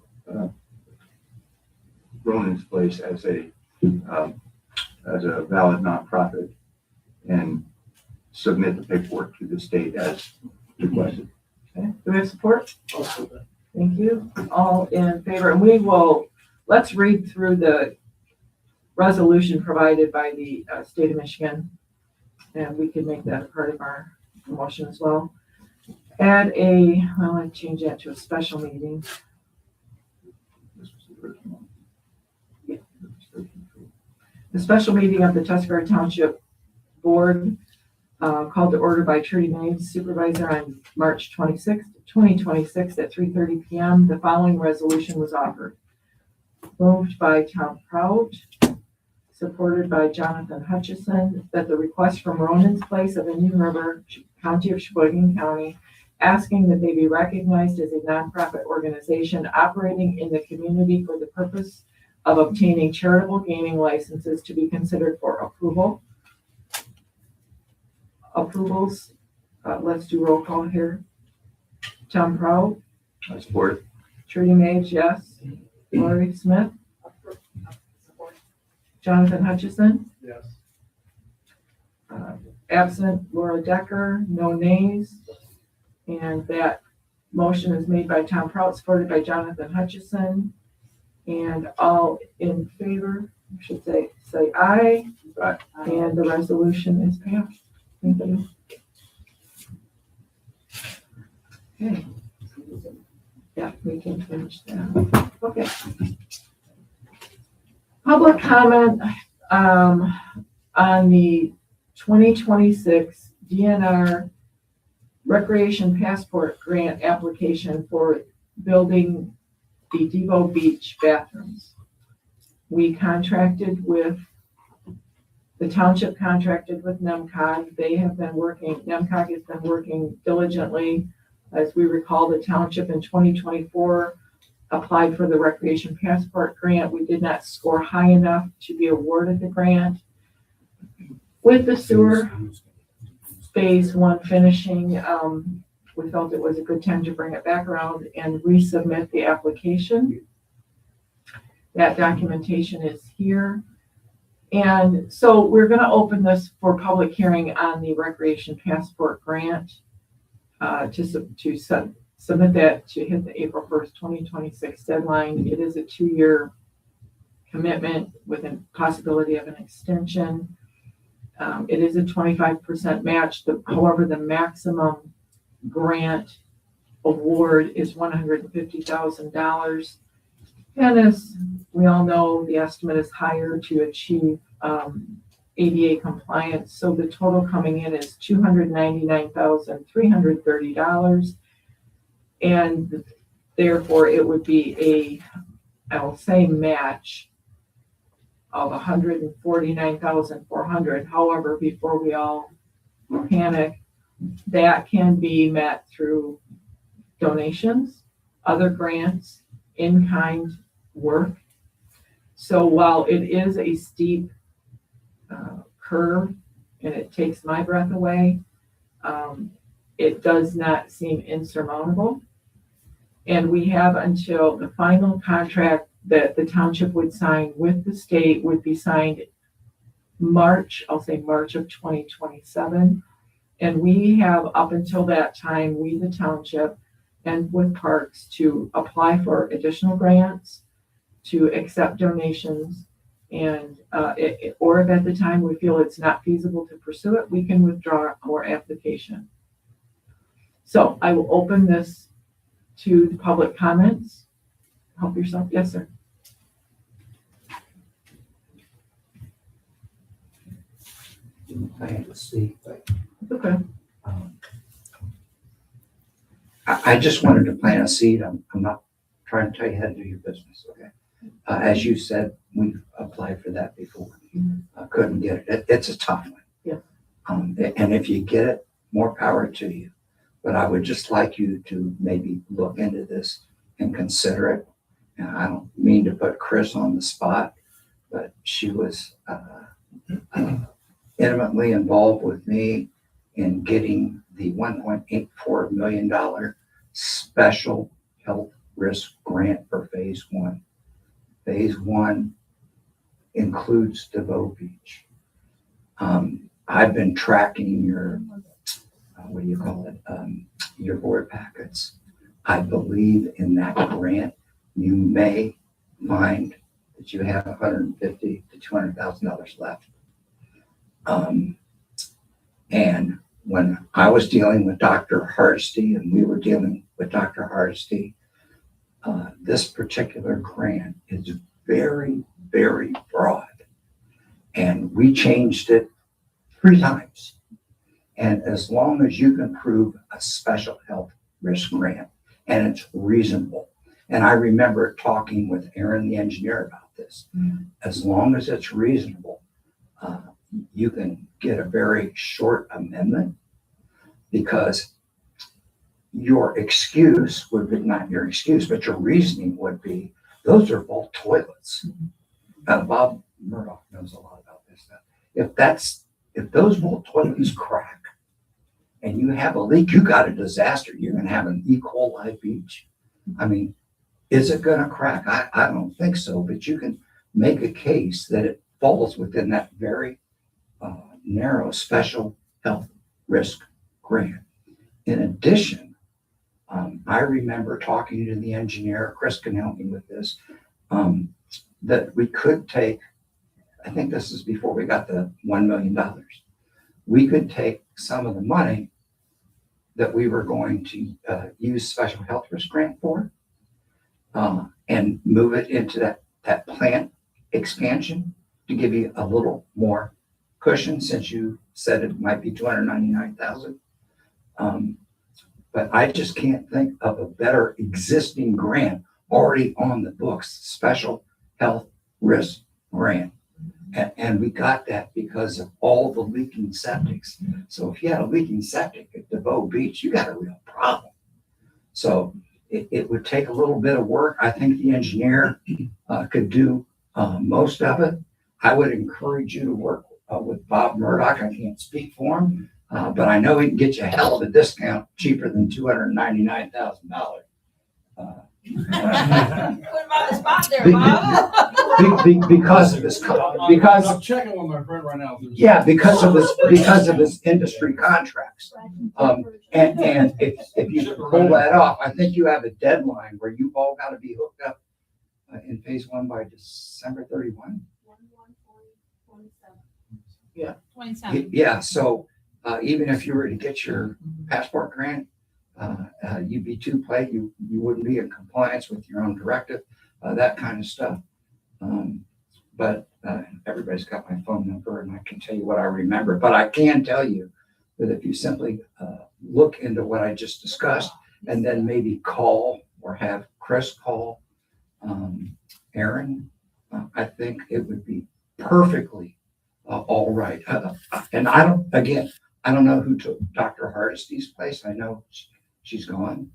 Q: Ronan's Place as a valid nonprofit and submit the paperwork to the state as requested.
B: Okay, do we have support?
P: I'll support that.
B: Thank you. All in favor, and let's read through the resolution provided by the state of Michigan, and we can make that a part of our motion as well. Add I'll change that to a special meeting. Yeah. The special meeting of the Tuscarora Township Board called to order by Trudy Maves, Supervisor, on March 26th, 2026 at 3:30 p.m. The following resolution was offered. Moved by Tom Prout, supported by Jonathan Hutchison, that the request from Ronan's Place of Indian River, County of Sheboygan County, asking that they be recognized as a nonprofit organization operating in the community for the purpose of obtaining charitable gaming licenses to be considered for approval. Approvals, let's do roll call here. Tom Prout.
Q: I support.
B: Trudy Maves, yes. Lori Smith. Jonathan Hutchison.
P: Yes.
B: Absent Laura Decker, no nays. And that motion is made by Tom Prout, supported by Jonathan Hutchison. And all in favor, I should say aye.
Q: Aye.
B: And the resolution is passed. Thank you. Okay. Yeah, we can finish that. Okay. Public comment on the 2026 DNR Recreation Passport Grant application for building the Devo Beach bathrooms. We contracted with, the township contracted with NEMCOG. NEMCOG has been working diligently. As we recall, the township in 2024 applied for the Recreation Passport Grant. We did not score high enough to be awarded the grant. With the sewer phase one finishing, we felt it was a good time to bring it back around and resubmit the application. That documentation is here. And so we're going to open this for public hearing on the Recreation Passport Grant. submit that to hit the April 1st, 2026 deadline. It is a 2-year commitment with a possibility of an extension. It is a 25% match. However, the maximum grant award is $150,000. And as we all know, the estimate is higher to achieve ADA compliance. So the total coming in is $299,330. And therefore it would be I will say match of $149,400. However, before we all panic, that can be met through donations, other grants, in-kind work. So while it is a steep curve and it takes my breath away, it does not seem insurmountable. And we have until the final contract that the township would sign with the state would be signed March of 2027. And we have up until that time, we, the township, and with parks to apply for additional grants, to accept donations, and or if at the time we feel it's not feasible to pursue it, we can withdraw our application. So I will open this to the public comments. Help yourself. Yes, sir.
K: I had to speak, but
B: Okay.
K: I just wanted to plant a seed. I'm not trying to tell you how to do your business, okay? As you said, we've applied for that before. Couldn't get it. It's a tough one.
B: Yeah.
K: And if you get it, more power to you. But I would just like you to maybe look into this and consider it. And I don't mean to put Chris on the spot, but she was intimately involved with me in getting the $1.84 million special health risk grant for phase 1. Phase 1 includes DeVoe Beach. I've been tracking your, what do you call it? Your board packets. I believe in that grant, you may find that you have $150,000 to $200,000 left. And when I was dealing with Dr. Hardesty and we were dealing with Dr. Hardesty, this particular grant is very, very broad. And we changed it 3 times. And as long as you can prove a special health risk grant and it's reasonable, and I remember talking with Aaron, the engineer, about this, as long as it's reasonable, you can get a very short amendment, because your excuse would be, not your excuse, but your reasoning would be, those are vault toilets. Bob Murdoch knows a lot about this stuff. If those vault toilets crack and you have a leak, you got a disaster. You're going to have an E. coli beach. I mean, is it going to crack? I don't think so, but you can make a case that it falls within that very narrow special health risk grant. In addition, I remember talking to the engineer, Chris can help me with this, that we could take, I think this is before we got the $1 million, we could take some of the money that we were going to use special health risk grant for and move it into that plant expansion to give you a little more cushion, since you said it might be $299,000. But I just can't think of a better existing grant already on the books, special health risk grant. And we got that because of all the leaking septics. So if you had a leaking septic at DeVoe Beach, you got a real problem. So it would take a little bit of work. I think the engineer could do most of it. I would encourage you to work with Bob Murdoch. I can't speak for him, but I know he can get you a hell of a discount, cheaper than $299,000.
J: Put him on the spot there, Bob.
K: because of his, because,
L: I'm checking with my friend right now.
K: yeah, because of his industry contracts. And if you pull that off, I think you have a deadline where you've all got to be hooked up in phase one by December 31.
J: Yeah.
I: 27.
K: Yeah, so even if you were to get your passport grant, you'd be too late. You wouldn't be in compliance with your own directive, that kind of stuff. But everybody's got my phone number and I can tell you what I remember. But I can tell you that if you simply look into what I just discussed and then maybe call or have Chris call Aaron, I think it would be perfectly all right. And I don't know who took Dr. Hardesty's place. I know she's gone.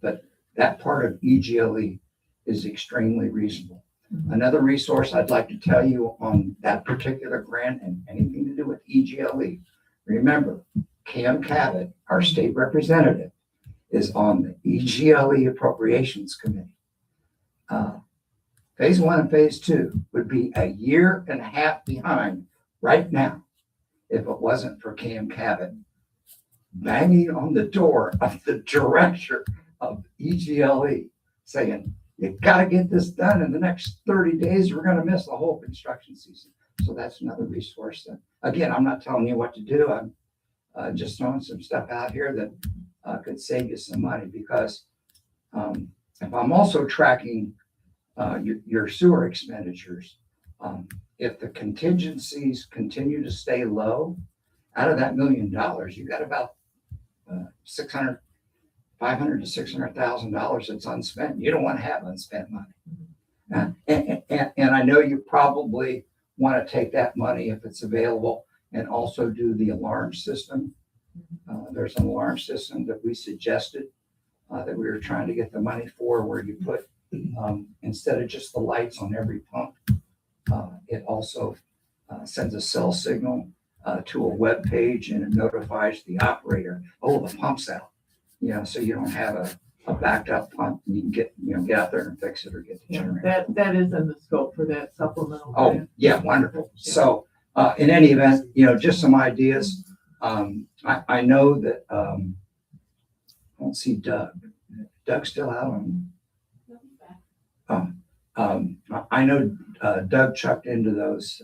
K: But that part of EGLE is extremely reasonable. Another resource I'd like to tell you on that particular grant and anything to do with EGLE, remember, Cam Cabot, our state representative, is on the EGLE Appropriations Committee. Phase one and phase two would be a year and a half behind right now if it wasn't for Cam Cabot banging on the door of the director of EGLE saying, you got to get this done in the next 30 days. We're going to miss the whole construction season. So that's another resource. That, again, I'm not telling you what to do. I'm just throwing some stuff out here that could save you some money because if I'm also tracking your sewer expenditures, if the contingencies continue to stay low, out of that $1 million, you got about $500,000 to $600,000 that's unspent. You don't want to have unspent money. And I know you probably want to take that money if it's available and also do the alarm system. There's an alarm system that we suggested that we were trying to get the money for, where you put, instead of just the lights on every pump, it also sends a cell signal to a web page and it notifies the operator, oh, the pump's out. So you don't have a backed up pump. You can get out there and fix it or get the generator.
B: That is in the scope for that supplemental.
K: Oh,
B: grant.
K: yeah, wonderful. So in any event, just some ideas. I know that I don't see Doug. Doug's still out on. I know Doug chucked into those.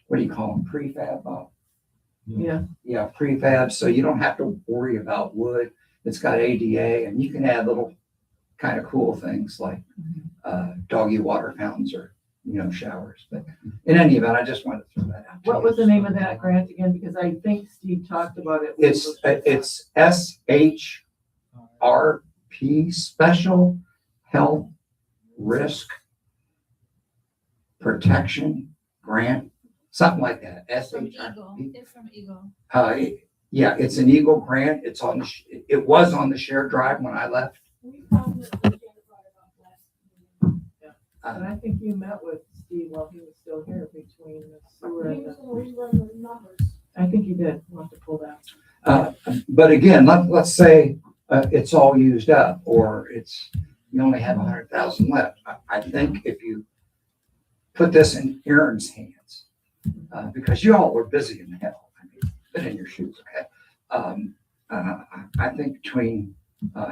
K: What do you call them? Prefab, Bob?
B: Yeah.
K: Yeah, prefab. So you don't have to worry about wood. It's got ADA, and you can add little kind of cool things like doggy water fountains or showers. But in any event, I just wanted to throw that out.
B: What was the name of that grant again? Because I think Steve talked about it.
K: It's SHRP, Special Health Risk Protection Grant, something like that. SHRP.
I: It's from Eagle.
K: Yeah, it's an Eagle grant. It's on. It was on the shared drive when I left.
B: And I think you met with Steve while he was still here between the sewer and the. I think you did. We'll have to pull that.
K: But again, let's say it's all used up, or you only have 100,000 left. I think if you put this in Aaron's hands, because you all were busy in hell. Been in your shoes, okay? I think between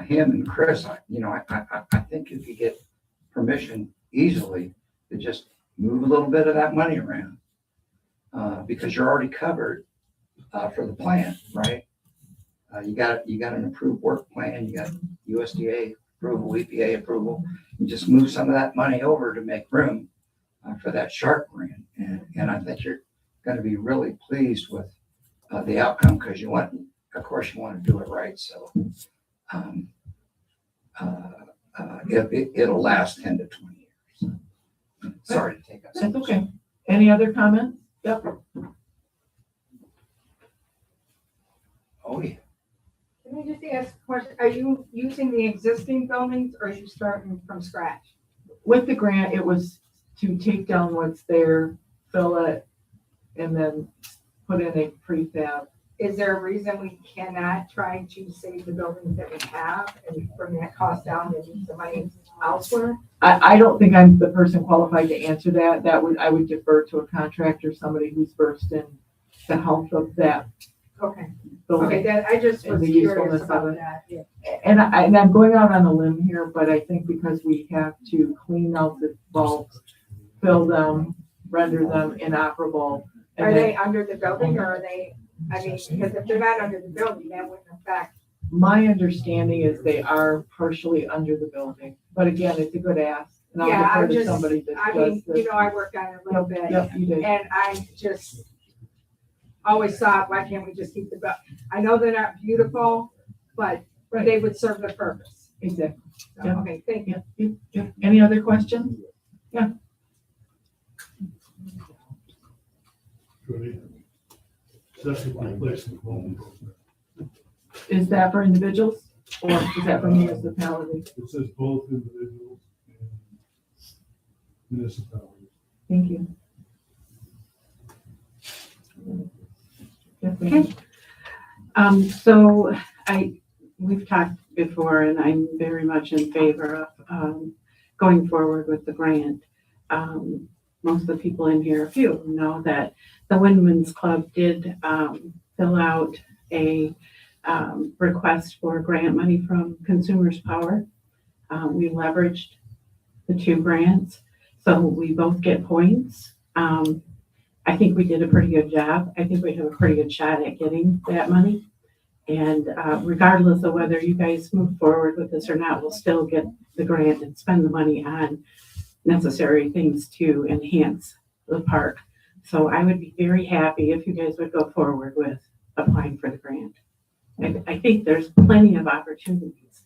K: him and Chris, I think you could get permission easily to just move a little bit of that money around because you're already covered for the plan, right? You got an approved work plan, you got USDA approval, EPA approval. You just move some of that money over to make room for that shark grant, and I think you're going to be really pleased with the outcome because of course you want to do it right. So it'll last 10 to 20 years. Sorry to take us.
B: That's okay. Any other comments? Yep.
K: Oh, yeah.
H: Can I just ask a question? Are you using the existing buildings or are you starting from scratch?
B: With the grant, it was to take down what's there, fill it, and then put in a prefab
H: is there a reason we cannot try to save the buildings that we have and bring that cost down and use the money elsewhere?
B: I don't think I'm the person qualified to answer that. I would defer to a contractor, somebody who's versed in the health of that
H: Okay,
B: building.
H: that, I just
B: And
H: was
B: the
H: curious
B: usefulness of
H: about
B: it.
H: that. Yeah.
B: And I'm going out on a limb here, but I think because we have to clean out the vaults, fill them, render them inoperable. and
H: Are
B: then-
H: they under the building or are they, I mean, because if they're not under the building, that wouldn't affect.
B: My understanding is they are partially under the building, but again, it's a good ask. And I'll
H: Yeah,
B: defer
H: I'm
B: to
H: just,
B: somebody that
H: I
B: does
H: mean,
B: this.
H: I worked on it a little bit.
B: Yep, you did.
H: And I just always thought, why can't we just keep the, I know they're not beautiful, but they would serve the purpose.
B: Exactly.
H: So,
B: Yep.
H: okay, thank you.
B: Yep. Any other questions? Yeah. Is that for individuals or is that for municipalities?
R: It says both individuals and municipalities.
B: Thank you.
J: Okay. We've talked before and I'm very much in favor of, going forward with the grant. Most of the people in here, a few of them know that the Windman's Club did, fill out a, request for grant money from Consumers Power. We leveraged the two grants, so we both get points. I think we did a pretty good job. I think we have a pretty good shot at getting that money. And regardless of whether you guys move forward with this or not, we'll still get the grant and spend the money on necessary things to enhance the park. So I would be very happy if you guys would go forward with applying for the grant. I think there's plenty of opportunities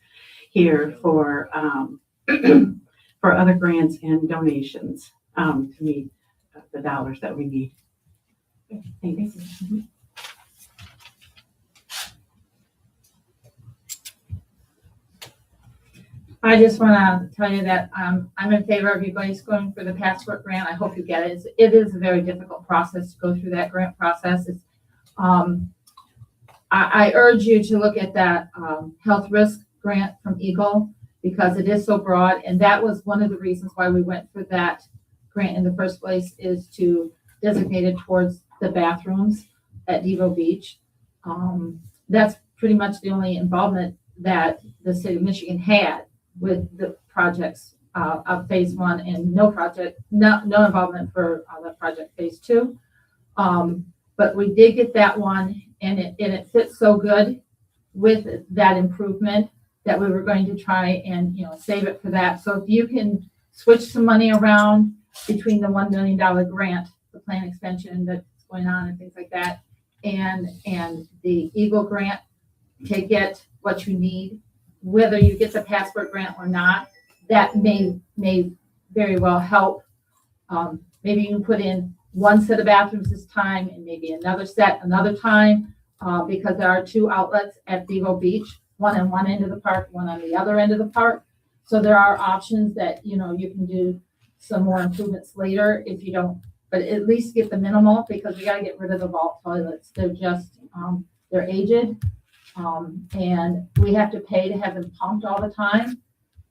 J: here for for other grants and donations to meet the dollars that we need. Thanks.
I: I just want to tell you that I'm in favor of you guys going for the passport grant. I hope you get it. It is a very difficult process to go through that grant process. It's, I urge you to look at that health risk grant from Eagle because it is so broad. And that was one of the reasons why we went for that grant in the first place, is to designate it towards the bathrooms at Devo Beach. That's pretty much the only involvement that the state of Michigan had with the projects of phase one, and no involvement for the project phase two. But we did get that one, and it fits so good with that improvement that we were going to try and save it for that. So if you can switch some money around between the $1 million grant, the plan extension that's going on and things like that, and the Eagle grant to get what you need, whether you get the passport grant or not, that may very well help. Maybe you can put in one set of bathrooms this time and maybe another set another time, because there are two outlets at Devo Beach, one on one end of the park, one on the other end of the park. So there are options that, you can do some more improvements later if you don't, but at least get the minimal, because we got to get rid of the vault toilets. They're just, they're aged. And we have to pay to have them pumped all the time.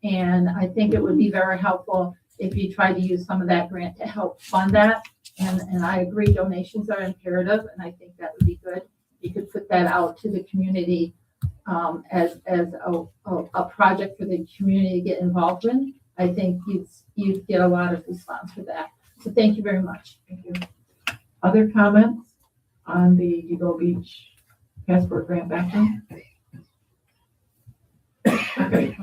I: And I think it would be very helpful if you tried to use some of that grant to help fund that. And I agree, donations are imperative, and I think that would be good. You could put that out to the community as a project for the community to get involved in. I think you'd get a lot of response for that. So thank you very much.
B: Thank you. Other comments on the Devo Beach passport grant background? Okay.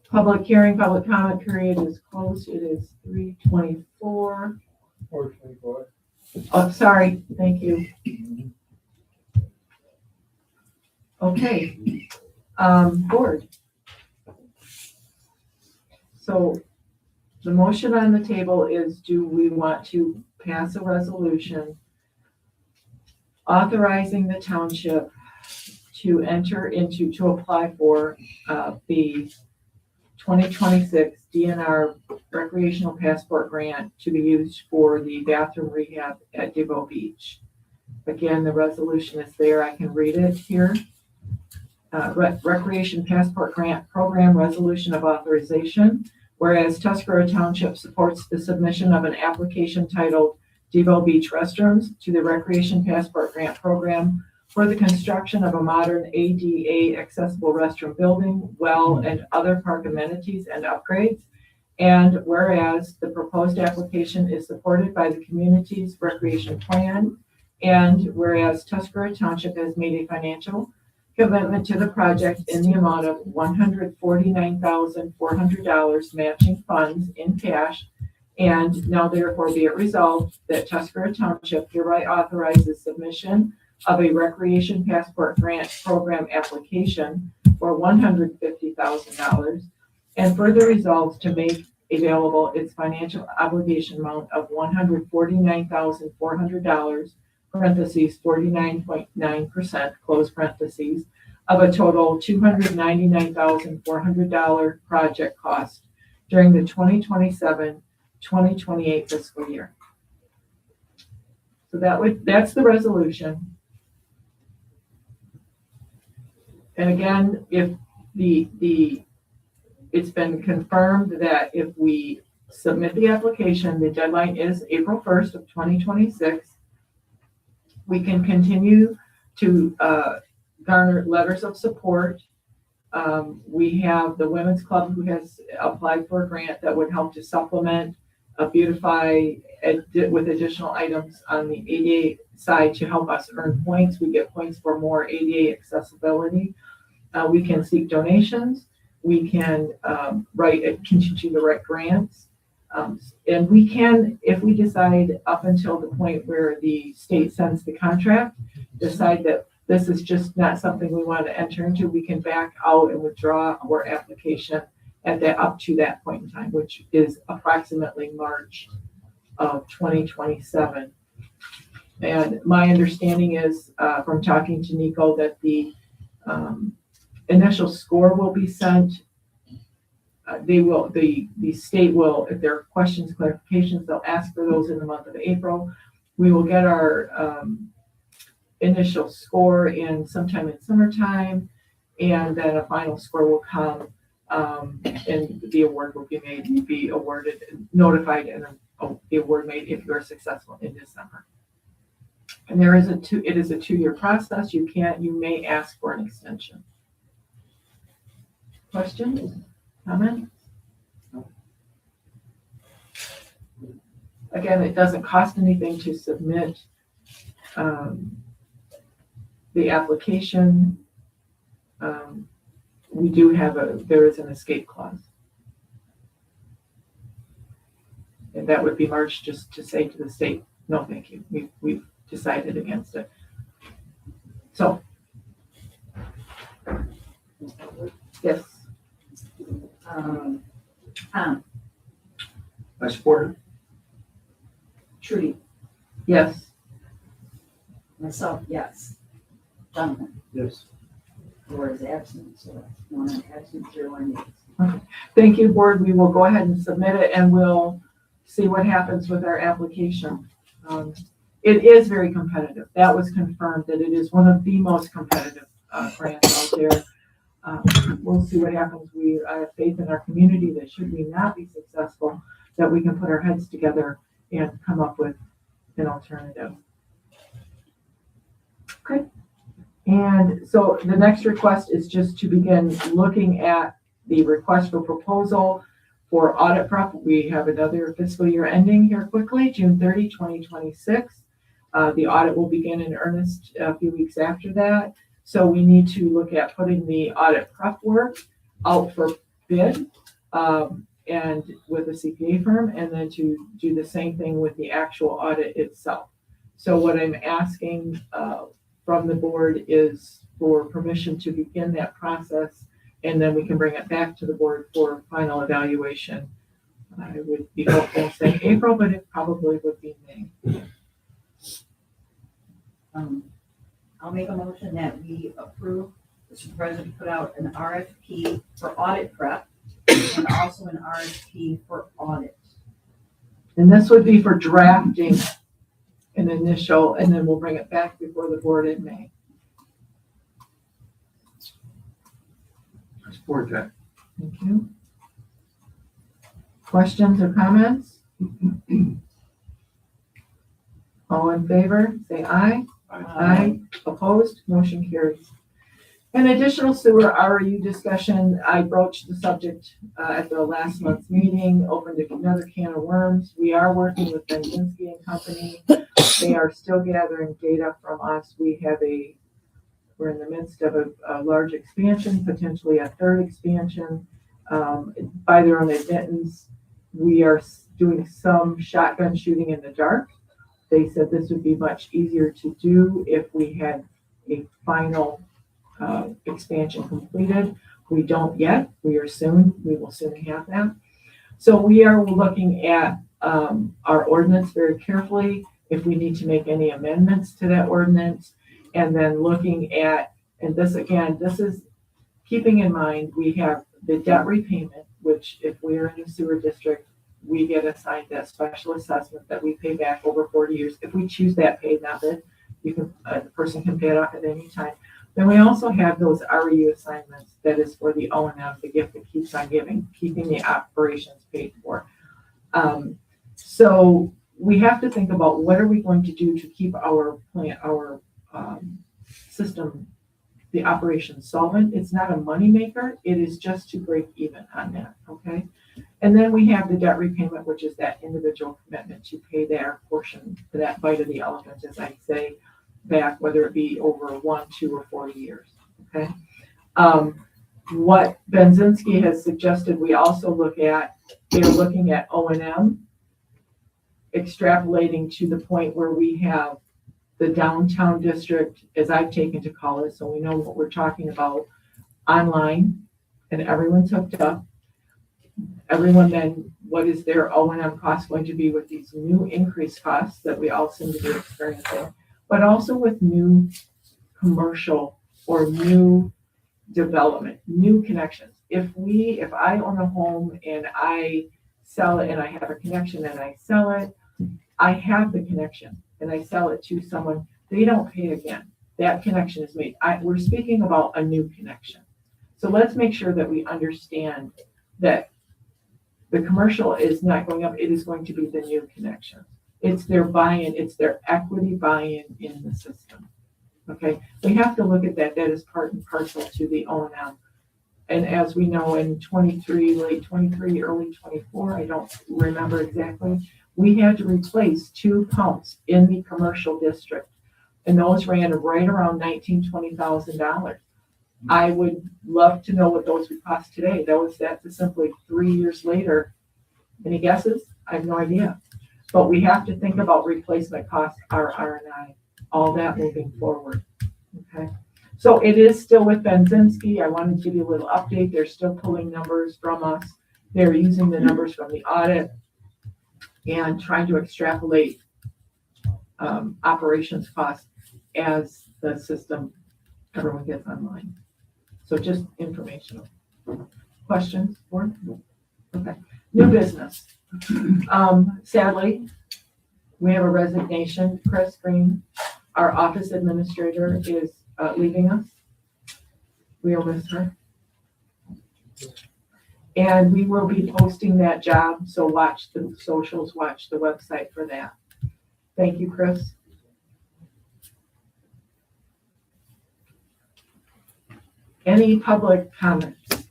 B: Public hearing, public comment period is closed. It is 3:24.
R: 4:24.
B: Oh, sorry. Thank you. Okay. Board. So the motion on the table is, do we want to pass a resolution authorizing the township to apply for the 2026 DNR recreational passport grant to be used for the bathroom rehab at Devo Beach? again, the resolution is there. I can read it here. Recreation Passport Grant Program Resolution of Authorization. Whereas Tuscarora Township supports the submission of an application titled Devo Beach Restrooms to the Recreation Passport Grant Program for the construction of a modern ADA accessible restroom building, well, and other park amenities and upgrades. And whereas the proposed application is supported by the community's recreation plan, and whereas Tuscarora Township has made a financial commitment to the project in the amount of $149,400 matching funds in cash, and now therefore be it resolved that Tuscarora Township hereby authorizes submission of a recreation passport grant program application for $150,000, and further resolves to make available its financial obligation amount of $149,400, parentheses 49.9%, close parentheses, of a total $299,400 project cost during the 2027-2028 fiscal year. So that's the resolution. And again, if it's been confirmed that if we submit the application, the deadline is April 1st of 2026. We can continue to garner letters of support. We have the Women's Club who has applied for a grant that would help to supplement, beautify with additional items on the ADA side to help us earn points. We get points for more ADA accessibility. We can seek donations. We can continue to write grants. And we can, if we decide up until the point where the state sends the contract, decide that this is just not something we want to enter into, we can back out and withdraw our application up to that point in time, which is approximately March of 2027. And my understanding is from talking to Nico that the initial score will be sent. The state will, if there are questions, clarifications, they'll ask for those in the month of April. We will get our initial score in sometime in summertime, and then a final score will come, and the award will be awarded, notified, and the award made if you are successful in December. And it is a 2-year process. You may ask for an extension. Questions? Comments? Again, it doesn't cost anything to submit the application. We do there is an escape clause. And that would be March, just to say to the state, no, thank you. We've decided against it. So, yes.
K: I support it.
M: Trudy,
B: Yes.
M: myself, yes. Jonathan,
P: Yes.
M: Laura is absent, so that's 1 absent, 0 nays.
B: Thank you, board. We will go ahead and submit it, and we'll see what happens with our application. It is very competitive. That was confirmed, that it is one of the most competitive grants out there. We'll see what happens. I have faith in our community that should we not be successful, that we can put our heads together and come up with an alternative. Okay. And so the next request is just to begin looking at the request for proposal for audit prep. We have another fiscal year ending here quickly, June 30, 2026. The audit will begin in earnest a few weeks after that. So we need to look at putting the audit prep work out for bid and with a CPA firm, and then to do the same thing with the actual audit itself. So what I'm asking from the board is for permission to begin that process, and then we can bring it back to the board for final evaluation. I would be hopeful saying April, but it probably would be May.
M: I'll make a motion that we approve the supervisor to put out an RFP for audit prep and also an RFP for audit.
B: And this would be for drafting an initial, and then we'll bring it back before the board in May.
Q: I support that.
B: Thank you. Questions or comments? All in favor, say aye. Aye. Opposed, motion carries. An additional sewer RU discussion, I broached the subject at the last month's meeting, opened another can of worms. We are working with Benzinski and Company. They are still gathering data from us. We're in the midst of a large expansion, potentially a third expansion. By their own admittance, we are doing some shotgun shooting in the dark. They said this would be much easier to do if we had a final expansion completed. We don't yet. We will soon have that. So we are looking at our ordinance very carefully, if we need to make any amendments to that ordinance, and then looking at, and this again, this is keeping in mind, we have the debt repayment, which if we are in a sewer district, we get assigned that special assessment that we pay back over 40 years. If we choose that pay method, the person can pay it off at any time. Then we also have those REU assignments that is for the O&M, the gift that keeps on giving, keeping the operations paid for. So we have to think about what are we going to do to keep our plant, our system, the operation solvent. It's not a money maker. It is just to break even on that. Okay. And then we have the debt repayment, which is that individual commitment to pay their portion, that bite of the elephant, as I say, back, whether it be over 1, 2, or 40 years. Okay. What Benzinski has suggested we also look at, they're looking at O&M, extrapolating to the point where we have the downtown district, as I've taken to call it, so we know what we're talking about, online, and everyone's hooked up. Everyone then, what is their O&M cost going to be with these new increased costs that we all seem to be experiencing, but also with new commercial or new development, new connections. If I own a home and I sell it and I have a connection and I sell it, I have the connection and I sell it to someone, they don't pay again. That connection is made. We're speaking about a new connection. So let's make sure that we understand that the commercial is not going up, it is going to be the new connection. It's their buy-in, it's their equity buy-in in the system. Okay, we have to look at that. That is part and parcel to the O&M. And as we know, in 23, late 23, early 24, I don't remember exactly, we had to replace 2 pumps in the commercial district. And those ran right around $19,000, $20,000. I would love to know what those would cost today. That's simply 3 years later. Any guesses? I have no idea. But we have to think about replacement costs, our R&I, all that moving forward. Okay. So it is still with Benzinski. I wanted to give you a little update. They're still pulling numbers from us. They're using the numbers from the audit and trying to extrapolate operations costs as the system, everyone gets online. So just informational. Questions? Board? Okay. New business. Sadly, we have a resignation. Chris Green, our office administrator, is leaving us. We'll miss her. And we will be posting that job, so watch the socials, watch the website for that. Thank you, Chris. Any public comments?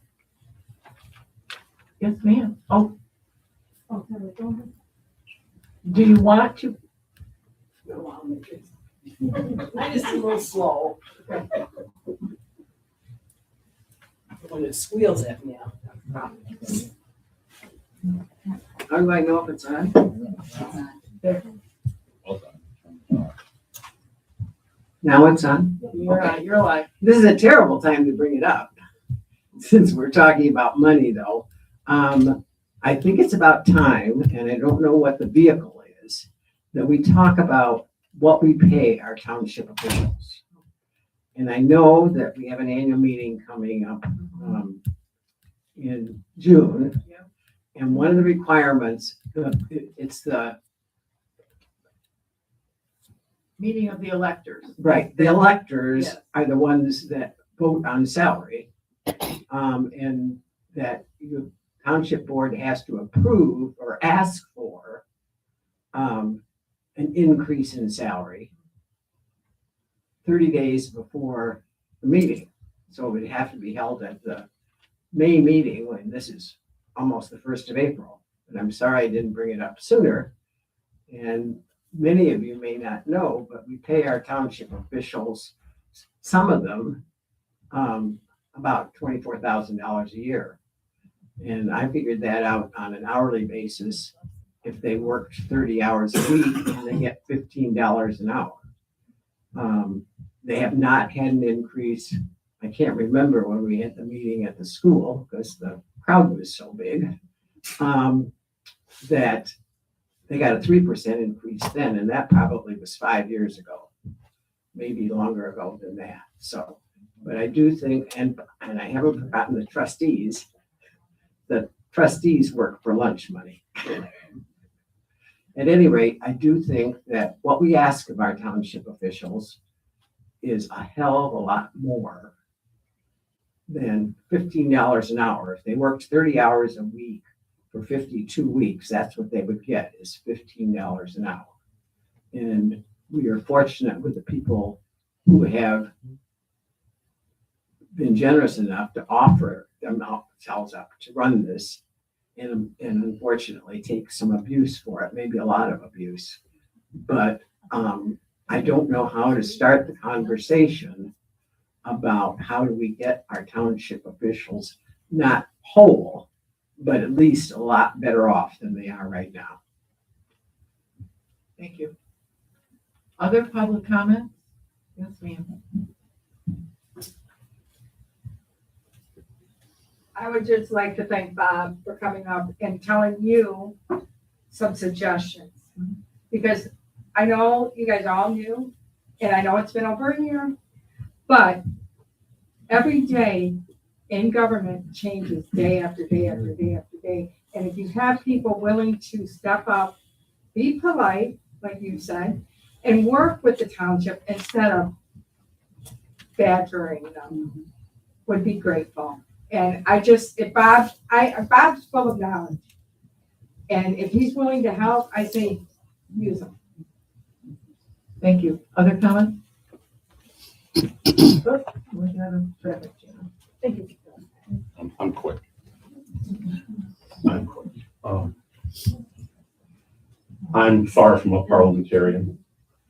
B: Yes, ma'am. Oh. Do you want to?
M: I'm just a little slow. When it squeals at me,
B: How do I know if it's on?
S: Now it's on.
B: You're alive.
S: This is a terrible time to bring it up, since we're talking about money, though. I think it's about time, and I don't know what the vehicle is, that we talk about what we pay our township officials. And I know that we have an annual meeting coming up in June. And one of the requirements, it's the
J: Meeting of the electors.
S: Right, the electors
J: Yes.
S: are the ones that vote on salary. And that the township board has to approve or ask for an increase in salary 30 days before the meeting. So it would have to be held at the May meeting, when this is almost the 1st of April. And I'm sorry I didn't bring it up sooner. And many of you may not know, but we pay our township officials, some of them, about $24,000 a year. And I figured that out on an hourly basis. If they worked 30 hours a week, they get $15 an hour. They have not had an increase. I can't remember when we had the meeting at the school because the crowd was so big, that they got a 3% increase then, and that probably was 5 years ago, maybe longer ago than that. So, but I do think, and I haven't forgotten the trustees. The trustees work for lunch money. At any rate, I do think that what we ask of our township officials is a hell of a lot more than $15 an hour. If they worked 30 hours a week for 52 weeks, that's what they would get, is $15 an hour. And we are fortunate with the people who have been generous enough to offer themselves up to run this, and unfortunately take some abuse for it, maybe a lot of abuse. But I don't know how to start the conversation about how do we get our township officials not whole, but at least a lot better off than they are right now.
J: Thank you. Other public comments? Yes, ma'am.
H: I would just like to thank Bob for coming up and telling you some suggestions. Because I know you guys all knew, and I know it's been over a year, but every day in government changes day after day after day after day. And if you have people willing to step up, be polite, like you said, and work with the township instead of badgering them, would be grateful. And I just, if Bob's full of knowledge, and if he's willing to help, I say use him.
J: Thank you. Other comments? Oh, we got a traffic jam.
H: Thank you.
T: I'm quick. I'm far from a parliamentarian.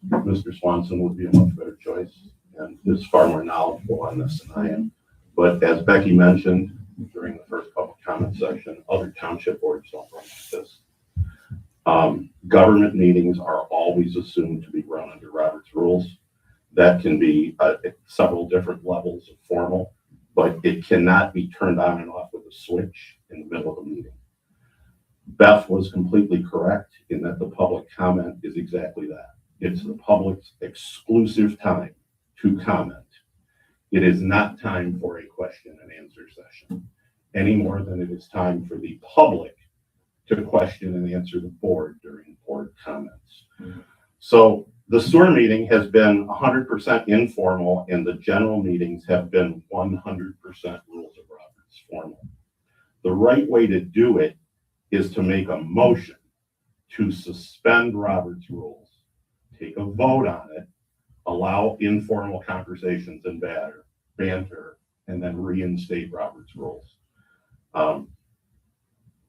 T: Mr. Swanson would be a much better choice and is far more knowledgeable on this than I am. But as Becky mentioned during the first public comment section, other township boards don't run like this. Government meetings are always assumed to be run under Robert's rules. That can be several different levels of formal, but it cannot be turned on and off with a switch in the middle of a meeting. Beth was completely correct in that the public comment is exactly that. It's the public's exclusive time to comment. It is not time for a question and answer session any more than it is time for the public to question and answer the board during board comments. So the sewer meeting has been 100% informal, and the general meetings have been 100% rules of Roberts formal. The right way to do it is to make a motion to suspend Robert's rules, take a vote on it, allow informal conversations and banter, and then reinstate Robert's rules.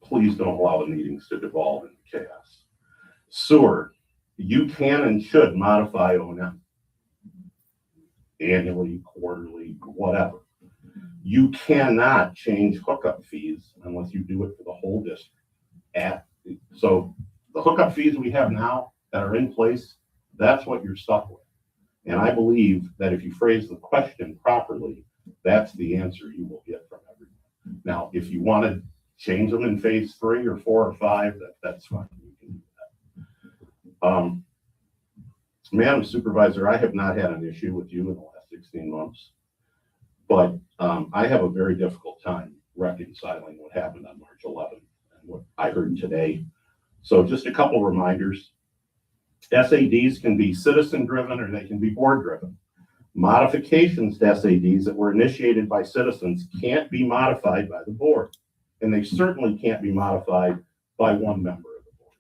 T: Please don't allow the meetings to devolve into chaos. Sewer, you can and should modify O&M annually, quarterly, whatever. You cannot change hookup fees unless you do it for the whole district. So the hookup fees we have now that are in place, that's what you're stuck with. And I believe that if you phrase the question properly, that's the answer you will get from everyone. Now, if you want to change them in phase 3 or 4 or 5, that's fine. You can do that. Madam Supervisor, I have not had an issue with you in the last 16 months, but I have a very difficult time reconciling what happened on March 11th and what I heard today. So just a couple reminders. SADs can be citizen-driven or they can be board-driven. Modifications to SADs that were initiated by citizens can't be modified by the board, and they certainly can't be modified by one member of the board.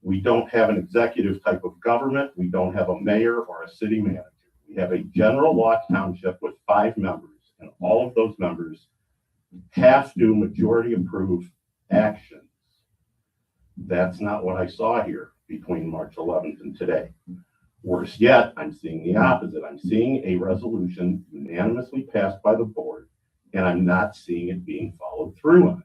T: We don't have an executive type of government. We don't have a mayor or a city manager. We have a general law township with 5 members, and all of those members have to majority approve actions. That's not what I saw here between March 11th and today. Worse yet, I'm seeing the opposite. I'm seeing a resolution unanimously passed by the board, and I'm not seeing it being followed through on.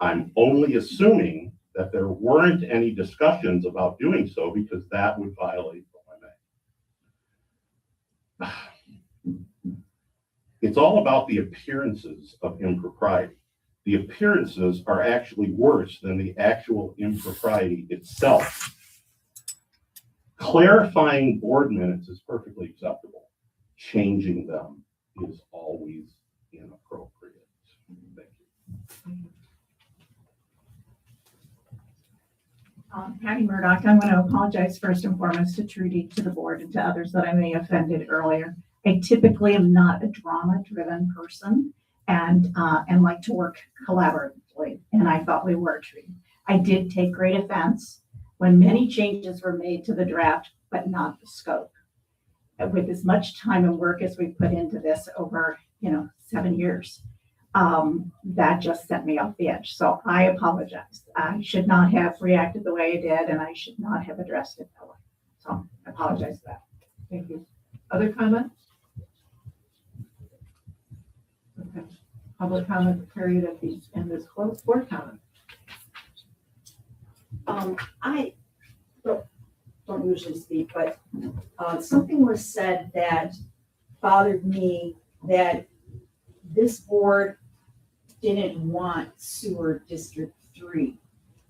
T: I'm only assuming that there weren't any discussions about doing so because that would violate OMA. It's all about the appearances of impropriety. The appearances are actually worse than the actual impropriety itself. Clarifying board minutes is perfectly acceptable. Changing them is always inappropriate. Thank you.
J: Patty Murdoch, I want to apologize first and foremost to Trudy, to the board, and to others that I may have offended earlier. I typically am not a drama-driven person and like to work collaboratively, and I thought we were, Trudy. I did take great offense when many changes were made to the draft, but not the scope. And with as much time and work as we put into this over, 7 years, that just sent me off the edge. So I apologize. I should not have reacted the way I did, and I should not have addressed it that way. So I apologize for that.
B: Thank you. Other comments? Okay. Public comment period at the end is closed. Board comment.
H: I don't usually speak, but something was said that bothered me, that this board didn't want sewer District 3.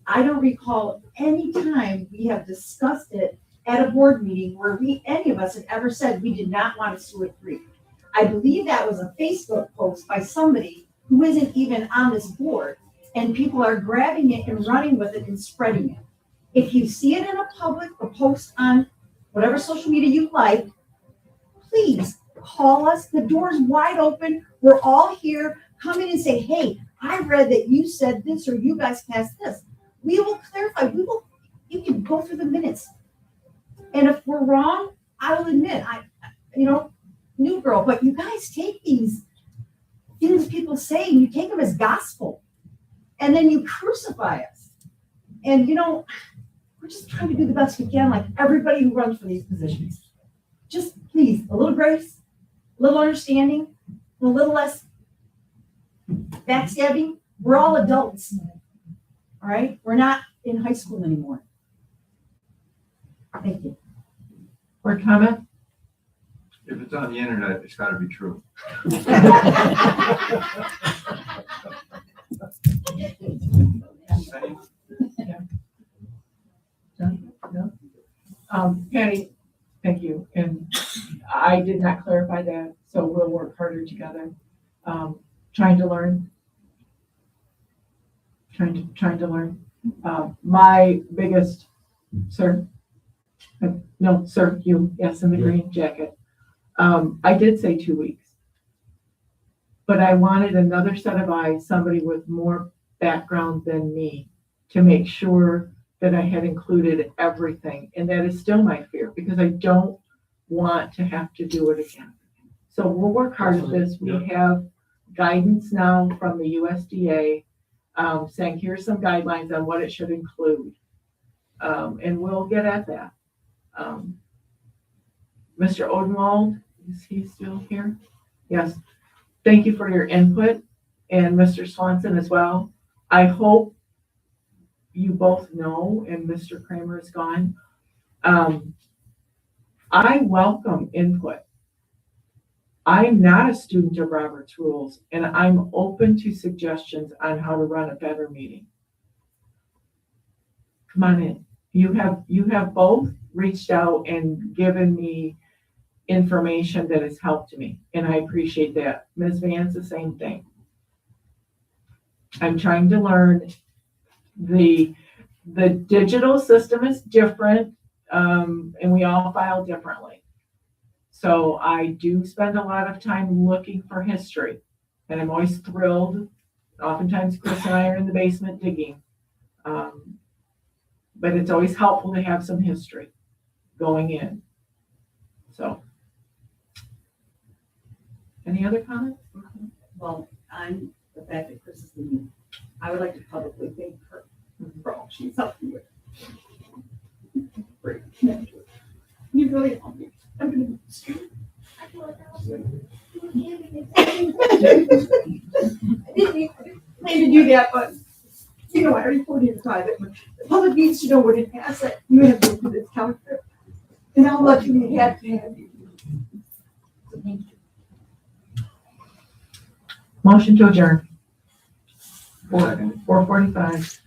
H: I don't recall any time we have discussed it at a board meeting where any of us had ever said we did not want a sewer 3. I believe that was a Facebook post by somebody who isn't even on this board, and people are grabbing it and running with it and spreading it. If you see it in a public or post on whatever social media you like, please call us. The door's wide open. We're all here. Come in and say, hey, I read that you said this or you guys passed this. We will clarify. You can go through the minutes. And if we're wrong, I will admit, new girl, but you guys take these things people say and you take them as gospel. And then you crucify us. And we're just trying to do the best we can, like everybody who runs for these positions. Just please, a little grace, a little understanding, a little less backstabbing. We're all adults. All right? We're not in high school anymore. Thank you.
B: Board comment?
Q: If it's on the internet, it's gotta be true.
B: Patty, thank you. And I did not clarify that, so we'll work harder together. Trying to learn. Trying to learn. My biggest, sir. No, sir, you, yes, in the green jacket. I did say 2 weeks, but I wanted another set of eyes, somebody with more background than me, to make sure that I had included everything. And that is still my fear, because I don't want to have to do it again. So we'll work hard at this. We have guidance now from the USDA saying, here's some guidelines on what it should include. And we'll get at that. Mr. Odenwald, is he still here? Yes. Thank you for your input, and Mr. Swanson as well. I hope you both know, and Mr. Kramer is gone. I welcome input. I'm not a student of Robert's Rules, and I'm open to suggestions on how to run a better meeting. Come on in. You have both reached out and given me information that has helped me, and I appreciate that. Ms. Vance, the same thing. I'm trying to learn. The digital system is different. and we all file differently. So I do spend a lot of time looking for history, and I'm always thrilled. Oftentimes Chris and I are in the basement digging. But it's always helpful to have some history going in. So. Any other comments?
M: Well, I'm the fact that Chris is leaving. I would like to publicly thank her for all she's helped me with. Great. You really helped me. I'm gonna miss you. I didn't plan to do that, but you know, I already told you in private. The public needs to know what an asset you have been to this township and how lucky we had to have you. So thank you.
B: Motion to adjourn. 4:45.